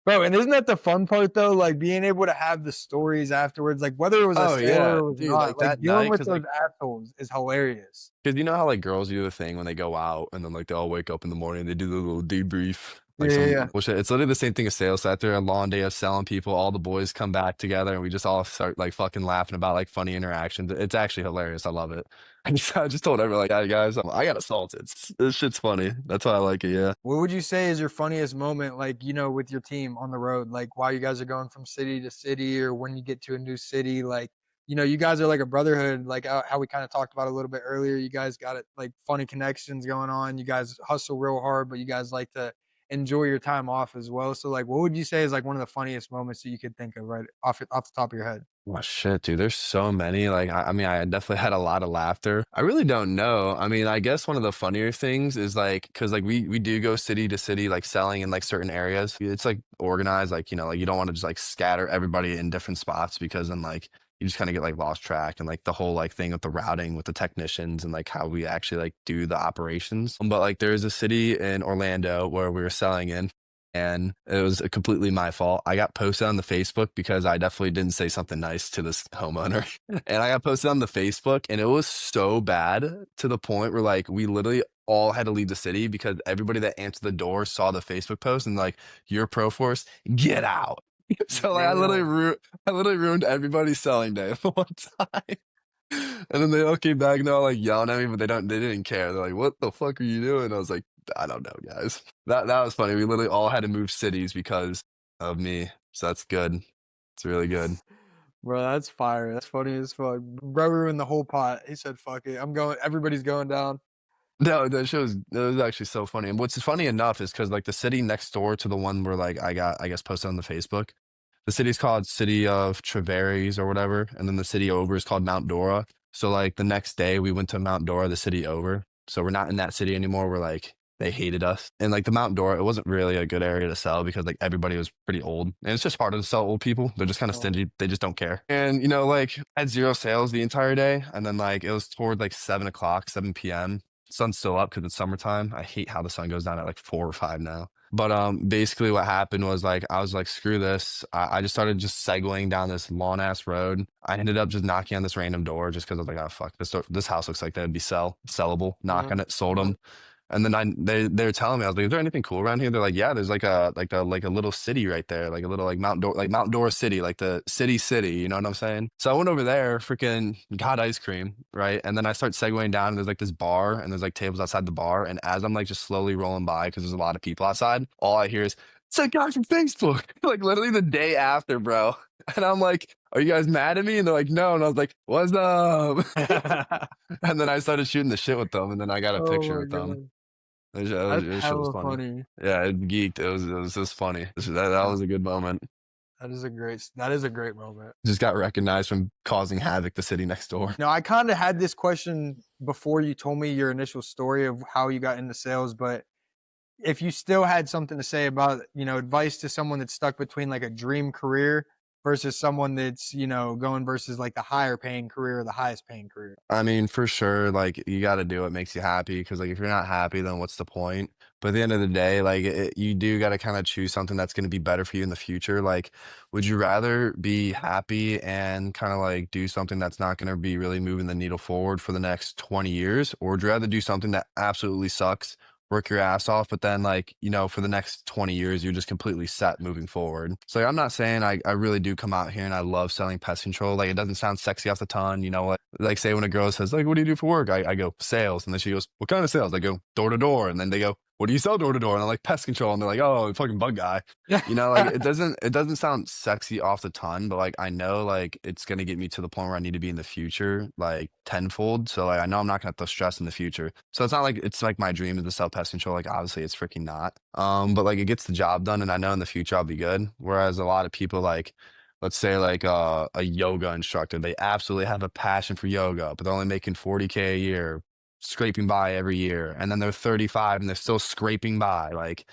Bro, and isn't that the fun part though? Like being able to have the stories afterwards, like whether it was a Oh sale yeah, or it was dude, not, like like that dealing night, with because those like assholes is hilarious. because you know how like girls do the thing when they go out and then like they all wake up in the morning, they do the little debrief, Yeah, like yeah, some yeah. bullshit. It's literally the same thing as sales. After a long day of selling people, all the boys come back together and we just all start like fucking laughing about like funny interactions. It's actually hilarious. I love it. I just told everyone like, "Hey guys, I got assaulted. This shit's funny. That's why I like it." Yeah. What would you say is your funniest moment, like, with your team on the road, like while you guys are going from city to city or when you get to a new city, like, you guys are like a brotherhood, like how we kind of talked about a little bit earlier. You guys got it like funny connections going on. You guys hustle real hard, but you guys like to enjoy your time off as well. So like what would you say is like one of the funniest moments that you could think of right off the top of your head? Oh shit, dude. There's so many. Like, I mean, I definitely had a lot of laughter. I really don't know. I mean, I guess one of the funnier things is like, cause like we do go city to city, like selling in like certain areas. It's like organized, like, like you don't want to just like scatter everybody in different spots because then like you just kind of get like lost track and like the whole like thing with the routing with the technicians and like how we actually like do the operations. But like there is a city in Orlando where we were selling in. and it was completely my fault. I got posted on the Facebook because I definitely didn't say something nice to this homeowner. And I got posted on the Facebook, and it was so bad to the point where like we literally all had to leave the city because everybody that answered the door saw the Facebook post and like, "You're pro force, get out." So like Damn. I literally ruined everybody's selling day the one time. And then they all came back and they're all like yelling at me, but they didn't care. They're like, "What the fuck are you doing?" I was like, "I don't know, guys." That was funny. We literally all had to move cities because of me. So that's good. It's really good. Bro, that's fire. That's funny as fuck. Bro ruined the whole pot. He said, "Fuck it, I'm going." Everybody's going down. No, that show was it was actually so funny. And what's funny enough is because like the city next door to the one where like I got I guess posted on the Facebook, the city's called City of Treveries or whatever, and then the city over is called Mount Dora. So like the next day we went to Mount Dora, the city over. So we're not in that city anymore. We're like they hated us. And like the Mount Dora, it wasn't really a good area to sell because like everybody was pretty old. And it's just harder to sell old people. They're just kind of Oh, stingy. They just don't care. And you know, like I had zero sales the entire day. And then like it was toward like 7 o'clock, 7 p.m. Sun's still up because it's summertime. I hate how the sun goes down at like 4 or 5 now. But basically what happened was like I was like, screw this. I just started just segueing down this long ass road. I ended up just knocking on this random door just because I was like, oh fuck, this house looks like that'd be sellable. Knock uh-huh. on it, sold them. And then they were telling me, I was like, is there anything cool around here? They're like, yeah, there's like a little city right there, like a little like Mount Dora City, like the city, you know what I'm saying? So I went over there, freaking got ice cream, right? And then I start segueing down, and there's like this bar, and there's like tables outside the bar. And as I'm like just slowly rolling by, because there's a lot of people outside, all I hear is, it's a guy from Facebook, like literally the day after, bro. And I'm like, are you guys mad at me? And they're like, no. And I was like, what's up? And then I started shooting the shit with them, and then I got a Oh picture my with them. god, that's It shit was hella funny. funny. Yeah, it geeked. It was just funny. That Yeah, was a good moment. that is a great moment. Just got recognized from causing havoc the city next door. Now, I kind of had this question before you told me your initial story of how you got into sales, but if you still had something to say about, advice to someone that's stuck between like a dream career versus someone that's, going versus like the higher paying career or the highest paying career. I mean, for sure, like you got to do what makes you happy because, like, if you're not happy, then what's the point? But at the end of the day, like, you do got to kind of choose something that's going to be better for you in the future. Like, would you rather be happy and kind of like do something that's not going to be really moving the needle forward for the next 20 years? Or would you rather do something that absolutely sucks, work your ass off, but then, like, for the next 20 years, you're just completely set moving forward? So, like, I'm not saying I really do come out here and I love selling pest control. Like, it doesn't sound sexy off the tongue, like say when a girl says like, what do you do for work? I go sales. And then she goes, what kind of sales? I go door to door. And then they go, what do you sell door to door? And I'm like, pest control. And they're like, oh, fucking bug guy. Like it doesn't sound sexy off the tongue, but like I know like it's gonna get me to the point where I need to be in the future, like tenfold. So like I know I'm not gonna have to stress in the future. So it's not like it's like my dream is to sell pest control. Like obviously it's freaking not. But like it gets the job done and I know in the future I'll be good. Whereas a lot of people like let's say like a yoga instructor, they absolutely have a passion for yoga, but they're only making 40K a year, scraping by every year. And then they're 35 and they're still scraping by. Like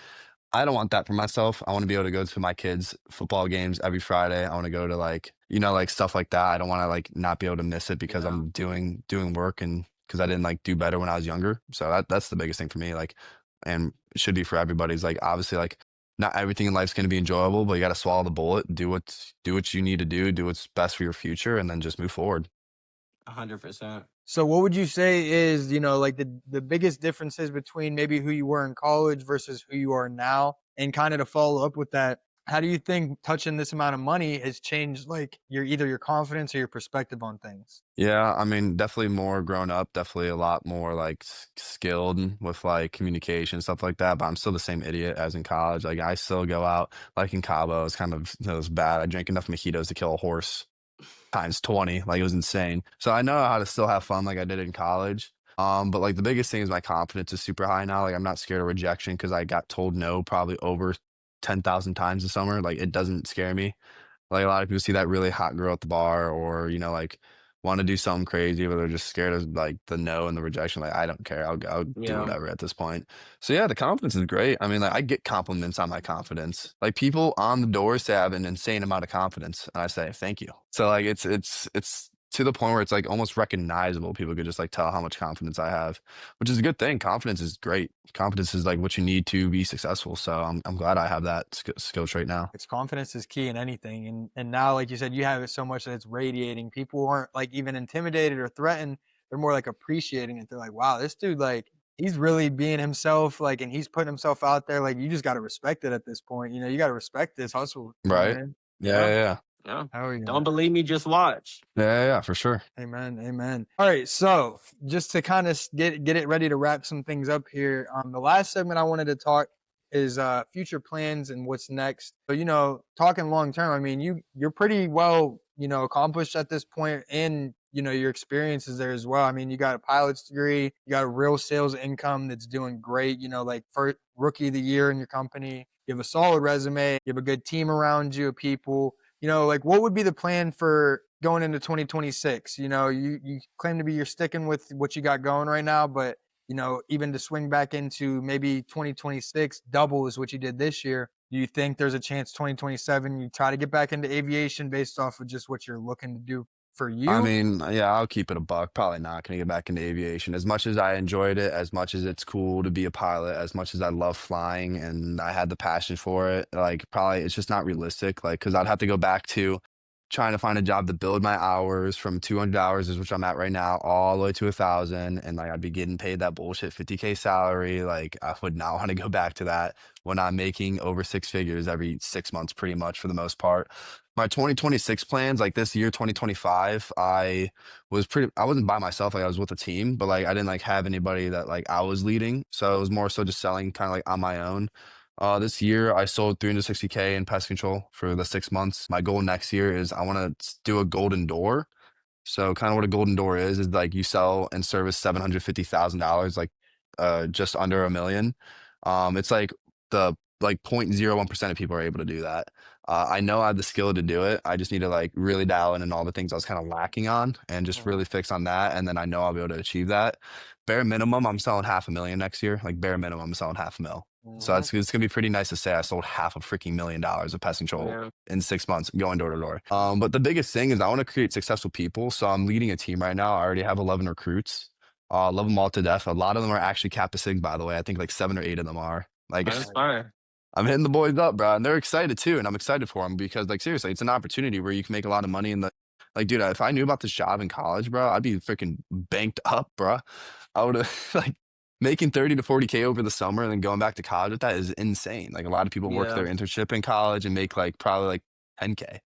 I don't want that for myself. I want to be able to go to my kids' football games every Friday. I want to go to like, like stuff like that. I don't want to like not be able to miss it because Yeah. I'm doing work and because I didn't like do better when I was younger. So that's the biggest thing for me. Like, and it should be for everybody's like obviously like not everything in life's going to be enjoyable, but you got to swallow the bullet, do what you need to do what's best for your future, and then just move forward. 100%. So what would you say is, like the biggest differences between maybe who you were in college versus who you are now? And kind of to follow up with that, how do you think touching this amount of money has changed like your confidence or your perspective on things? Yeah, I mean, definitely more grown up, definitely a lot more like skilled with like communication, stuff like that. But I'm still the same idiot as in college. Like I still go out like in Cabo, it's kind of it was bad. I drank enough mojitos to kill a horse times 20. Like it was insane. So I know how to still have fun like I did in college. But like the biggest thing is my confidence is super high now. Like I'm not scared of rejection because I got told no probably over 10,000 times this summer. Like it doesn't scare me. Like a lot of people see that really hot girl at the bar or, like want to do something crazy, but they're just scared of like the no and the rejection. Like, I don't care. I'll do Yeah. whatever at this point. So yeah, the confidence is great. I mean, like I get compliments on my confidence. Like people on the door say I have an insane amount of confidence. And I say, thank you. So like it's to the point where it's like almost recognizable. People could just like tell how much confidence I have, which is a good thing. Confidence is great. Confidence is like what you need to be successful. So I'm glad I have that skill trait now. It's confidence is key in anything, and now, like you said, you have it so much that it's radiating. People aren't like even intimidated or threatened. They're more like appreciating it. They're like, wow, this dude, like, he's really being himself, like, and he's putting himself out there. Like, you just got to respect it at this point. You got to respect this hustle, Right? man. Yeah, Yeah, yeah, yeah. yeah. Hell Don't yeah. believe me, just watch. Yeah, yeah, yeah, for sure. Amen. Amen. All right. So just to kind of get it ready to wrap some things up here. The last segment I wanted to talk is future plans and what's next. So, talking long term, I mean, you're pretty well, accomplished at this point, and your experiences there as well. I mean, you got a pilot's degree, you got a real sales income that's doing great, like for rookie of the year in your company. You have a solid resume, you have a good team around you of people. Like, what would be the plan for going into 2026? You claim to be you're sticking with what you got going right now, but even to swing back into maybe 2026, double is what you did this year. Do you think there's a chance 2027 you try to get back into aviation based off of just what you're looking to do for I you? mean, yeah, I'll keep it a buck. Probably not going to get back into aviation. As much as I enjoyed it, as much as it's cool to be a pilot, as much as I love flying and I had the passion for it, like probably it's just not realistic. Like, because I'd have to go back to trying to find a job to build my hours from 200 hours, is which I'm at right now, all the way to 1,000, and like I'd be getting paid that bullshit 50K salary. Like, I would not want to go back to that when I'm making over six figures every 6 months, pretty much for the most part. My 2026 plans, like this year, 2025, I wasn't by myself, like I was with a team, but like I didn't like have anybody that like I was leading. So it was more so just selling kind of like on my own. This year I sold 360K in pest control for the 6 months. My goal next year is I want to do a golden door. So kind of what a golden door is like you sell and service $750,000, like just under a million. It's like the like 0.01% of people are able to do that. I know I have the skill to do it. I just need to like really dial in and all the things I was kind of lacking on and just Mhm. really fix on that. And then I know I'll be able to achieve that. Bare minimum, I'm selling 500,000 next year. Like bare minimum, I'm selling 500,000. So Mhm. it's gonna be pretty nice to say I sold half a freaking $1 million of pest control Yeah. in 6 months going door to door. But the biggest thing is I want to create successful people. So I'm leading a team right now. I already have 11 recruits. Love them all to death. A lot of them are actually Kappa Sig, by the way. I think like 7 or 8 of them are. Like, That's fine. I'm hitting the boys up, bro, and they're excited too, and I'm excited for them because, like, seriously, it's an opportunity where you can make a lot of money. And like, dude, if I knew about this job in college, bro, I'd be freaking banked up, bro. I would have like making 30 to 40K over the summer and then going back to college with that is insane. Like, a lot of people work Yeah. their internship in college and make like probably like 10K.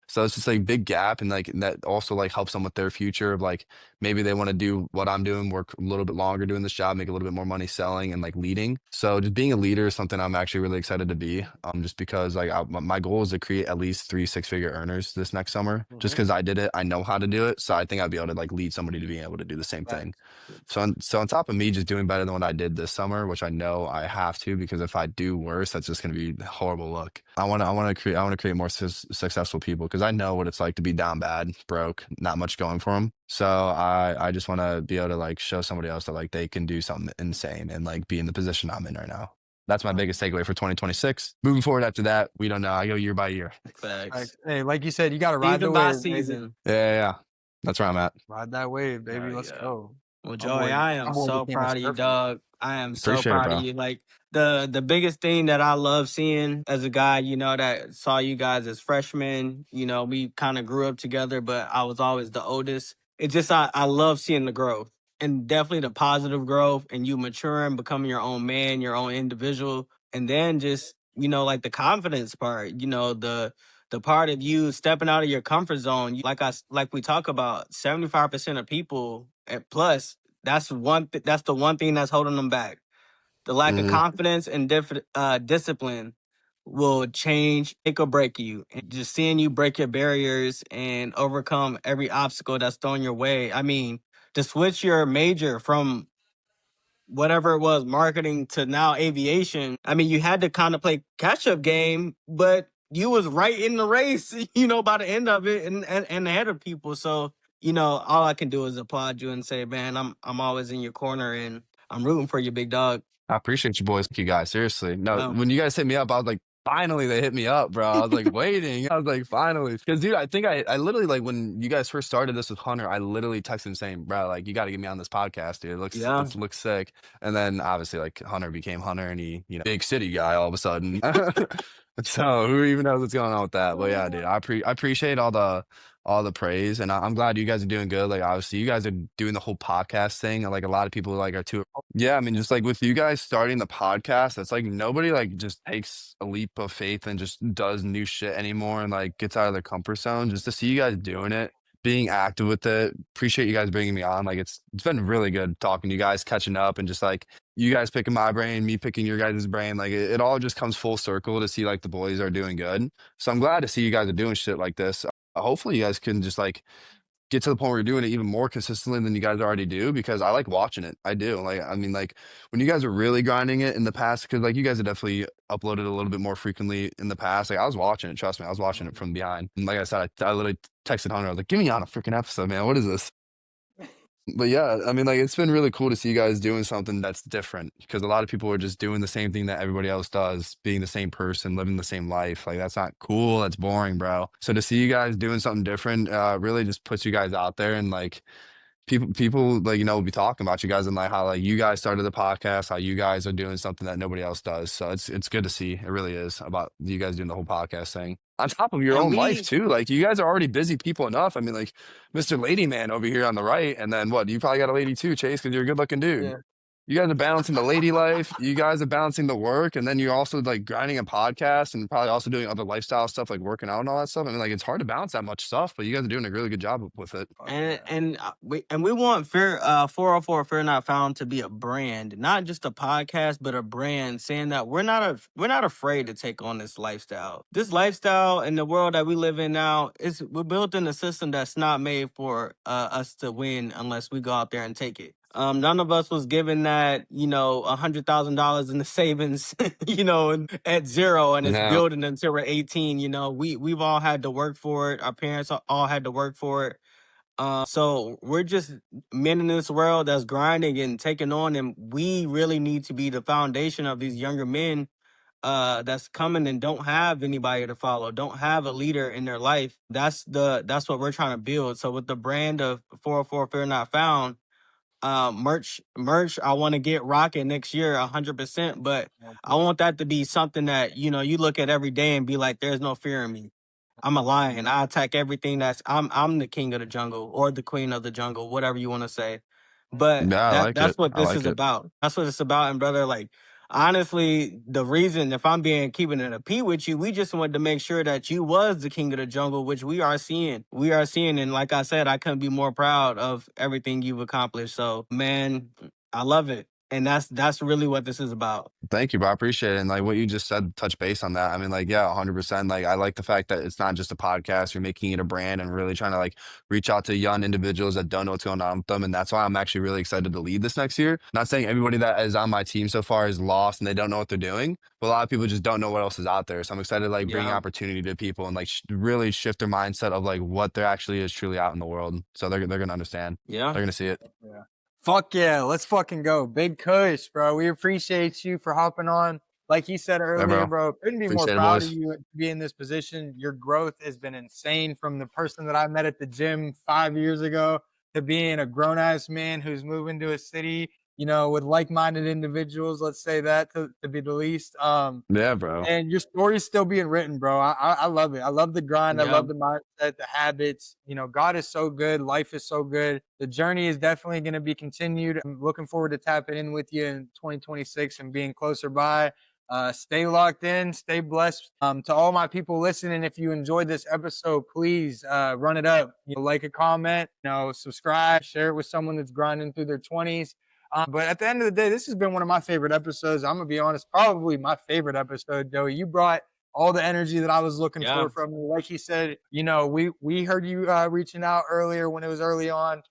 So it's just like big gap, and like that also like helps them with their future of like maybe they want to do what I'm doing, work a little bit longer doing this job, make a little bit more money selling and like leading. So just being a leader is something I'm actually really excited to be. Just because like my goal is to create at least 3 6 figure earners this next summer. Just Mhm. because I did it, I know how to do it. So I think I'd be able to like lead somebody to being able to do the same thing. Facts. So on top of me just doing better than what I did this summer, which I know I have to, because if I do worse, that's just going to be a horrible look. I want to create more successful people because I know what it's like to be down bad, broke, not much going for them. So I just want to be able to like show somebody else that like they can do something insane and like be in the position I'm in right now. That's my biggest takeaway for 2026. Moving forward after that, we don't know. I go year by year. Facts. Facts. Hey, like you said, you got to ride the Season by wave, baby. season. Yeah, yeah, yeah. That's where I'm at. Ride that wave, baby. Let's Yeah. go. Well, My Joey, boy, I my am boy so became a proud of you, surfer. dog. I am so Appreciate it, proud of bro. you. Like the biggest thing that I love seeing as a guy, that saw you guys as freshmen, we kind of grew up together, but I was always the oldest. It's just I love seeing the growth and definitely the positive growth and you maturing, becoming your own man, your own individual, and then just like the confidence part, the part of you stepping out of your comfort zone. Like we talk about, 75% of people and plus that's the one thing that's holding them back. The lack of Hmm. confidence and discipline will change, make or break you. And just seeing you break your barriers and overcome every obstacle that's thrown your way. I mean, to switch your major from whatever it was, marketing to now aviation. I mean, you had to kind of play catch up game, but you was right in the race, by the end of it and ahead of people. So, all I can do is applaud you and say, man, I'm always in your corner and I'm rooting for you, big dog. I appreciate you boys. Thank you guys. Seriously. No, Um, when you guys hit me up, I was like, finally they hit me up, bro. I was like waiting. I was like, finally. Because dude, I think I literally like when you guys first started this with Hunter, I literally texted him saying, bro, like you got to get me on this podcast, dude. Yeah. It looks sick. And then obviously like Hunter became Hunter and he, big city guy all of a sudden. So who even knows what's going on with that? But yeah, dude, I appreciate all the praise and I'm glad you guys are doing good. Like obviously you guys are doing the whole podcast thing. And like a lot of people like are too. Yeah, I mean, just like with you guys starting the podcast, it's like nobody like just takes a leap of faith and just does new shit anymore and like gets out of their comfort zone. Just to see you guys doing it, being active with it. Appreciate you guys bringing me on. Like it's been really good talking to you guys, catching up, and just like you guys picking my brain, me picking your guys' brain. Like it all just comes full circle to see like the boys are doing good. So I'm glad to see you guys are doing shit like this. Hopefully, you guys can just like get to the point where you're doing it even more consistently than you guys already do because I like watching it. I do. Like, I mean, like when you guys are really grinding it in the past, because like you guys have definitely uploaded a little bit more frequently in the past. Like I was watching it, trust me, I was watching it from behind. And like I said, I literally texted Hunter, I was like, "Give me on a freaking episode, man. What is this?" But yeah, I mean, like it's been really cool to see you guys doing something that's different because a lot of people are just doing the same thing that everybody else does, being the same person, living the same life. Like that's not cool. That's boring, bro. So to see you guys doing something different, really just puts you guys out there and like people like will be talking about you guys and like how like you guys started the podcast, how you guys are doing something that nobody else does. So it's good to see. It really is about you guys doing the whole podcast thing on top of your And own life we, too. Like you guys are already busy people enough. I mean, like Mr. Lady Man over here on the right, and then what? You probably got a lady too, Chase, because you're a good looking dude. yeah. You guys are balancing the lady life. You guys are balancing the work, and then you're also like grinding a podcast and probably also doing other lifestyle stuff like working out and all that stuff. I mean, like it's hard to balance that much stuff, but you guys are doing a really good job with it. And we want Fear 404 Fear Not Found to be a brand, not just a podcast, but a brand, saying that we're not afraid to take on this lifestyle. This lifestyle in the world that we live in now is we're built in a system that's not made for us to win unless we go out there and take it. None of us was given that, $100,000 in the savings, at zero, and it's Yeah. building until we're 18. We've all had to work for it. Our parents all had to work for it. So we're just men in this world that's grinding and taking on, and we really need to be the foundation of these younger men that's coming and don't have anybody to follow, don't have a leader in their life. That's what we're trying to build. So with the brand of 404 Fear Not Found, merch I want to get rocking next year 100%, but I want that to be something that you look at every day and be like, there's no fear in me. I'm a lion. I attack everything I'm the king of the jungle or the queen of the jungle, whatever you want to say. But Yeah, I like that's it. what I this like is it. about. That's what it's about. And brother, like honestly, the reason, if I'm being keeping it a P with you, we just wanted to make sure that you was the king of the jungle, which we are seeing. We are seeing, and like I said, I couldn't be more proud of everything you've accomplished. So man, I love it. And that's really what this is about. Thank you, bro. I appreciate it. And like what you just said, touch base on that. I mean, like, yeah, 100%. Like, I like the fact that it's not just a podcast. You're making it a brand and really trying to like reach out to young individuals that don't know what's going on with them. And that's why I'm actually really excited to lead this next year. Not saying everybody that is on my team so far is lost and they don't know what they're doing, but a lot of people just don't know what else is out there. So I'm excited to like bring Yeah. opportunity to people and like really shift their mindset of like what there actually is truly out in the world. So they're going to understand. Yeah. They're going to see it. Yeah. Fuck yeah, let's fucking go. Big Kush, bro. We appreciate you for hopping on. Like he said Yeah, earlier, bro. bro, couldn't be more Appreciate it, proud of boys. you to be in this position. Your growth has been insane from the person that I met at the gym 5 years ago to being a grown ass man who's moving to a city, with like minded individuals. Let's say that to be the least. Yeah, bro. And your story's still being written, bro. I love it. I love the grind. I Yeah. love the mindset, the habits. God is so good. Life is so good. The journey is definitely going to be continued. I'm looking forward to tapping in with you in 2026 and being closer by. Stay locked in. Stay blessed. To all my people listening, if you enjoyed this episode, please run it up. Like a comment. Subscribe. Share it with someone that's grinding through their 20s. But at the end of the day, this has been one of my favorite episodes. I'm gonna be honest, probably my favorite episode, Joey. You brought all the energy that I was looking Yeah. for from you. Like he said, we heard you reaching out earlier when it was early on.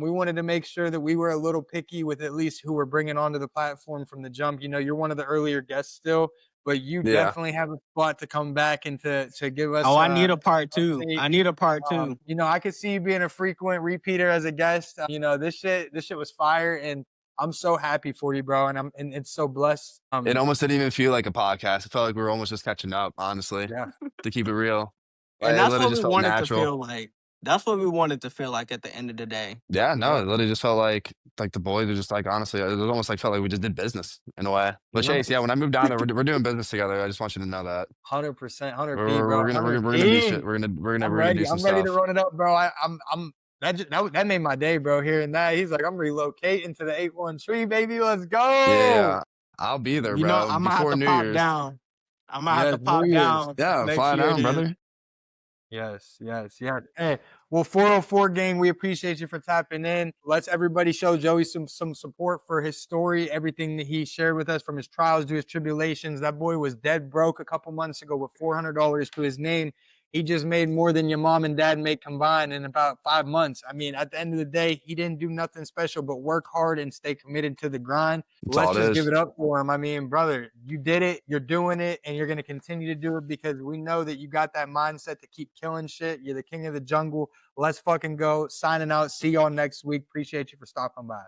We wanted to make sure that we were a little picky with at least who we're bringing onto the platform from the jump. You're one of the earlier guests still, but you Yeah. definitely have a spot to come back and to give us Oh, I need a part two. update. I need a part two. I could see you being a frequent repeater as a guest. This shit was fire, and I'm so happy for you, bro, and it's so blessed. It almost didn't even feel like a podcast. It felt like we were almost just catching up, honestly, Yeah, to keep it real. And Like, it that's literally what we just felt wanted to natural. feel like. That's what we wanted to feel like at the end of the day. Yeah, no, yeah, it literally just felt like the boys were just like, honestly, it almost like felt like we just did business in a way. But yeah. Chase, yeah, when I moved down there, we're doing business together. I just want you to know that 100%, 100 we're p, we're, bro, we're gonna we're, 100 gonna- we're gonna do shit. p. We're gonna do some I'm ready to stuff. run it up, bro. I'm that made my day, bro. Hearing that, he's like, I'm relocating to the 8-1 tree, baby. Let's Yeah, go. yeah. I'll be there, You know, bro, I'm gonna have before to New pop Year's. down. I'm gonna have Yes, to New pop Year's. down Yeah, next fly year down, then. brother. Yes, yes, yes. Hey, well, 404 gang, we appreciate you for tapping in. Let's everybody show Joey some support for his story, everything that he shared with us from his trials to his tribulations. That boy was dead broke a couple months ago with $400 to his name. He just made more than your mom and dad make combined in about 5 months. I mean, at the end of the day, he didn't do nothing special but work hard and stay committed to the grind. That's Let's all it just give is. it up for him. I mean, brother, you did it. You're doing it, and you're going to continue to do it because we know that you got that mindset to keep killing shit. You're the king of the jungle. Let's fucking go. Signing out. See y'all next week. Appreciate you for stopping by.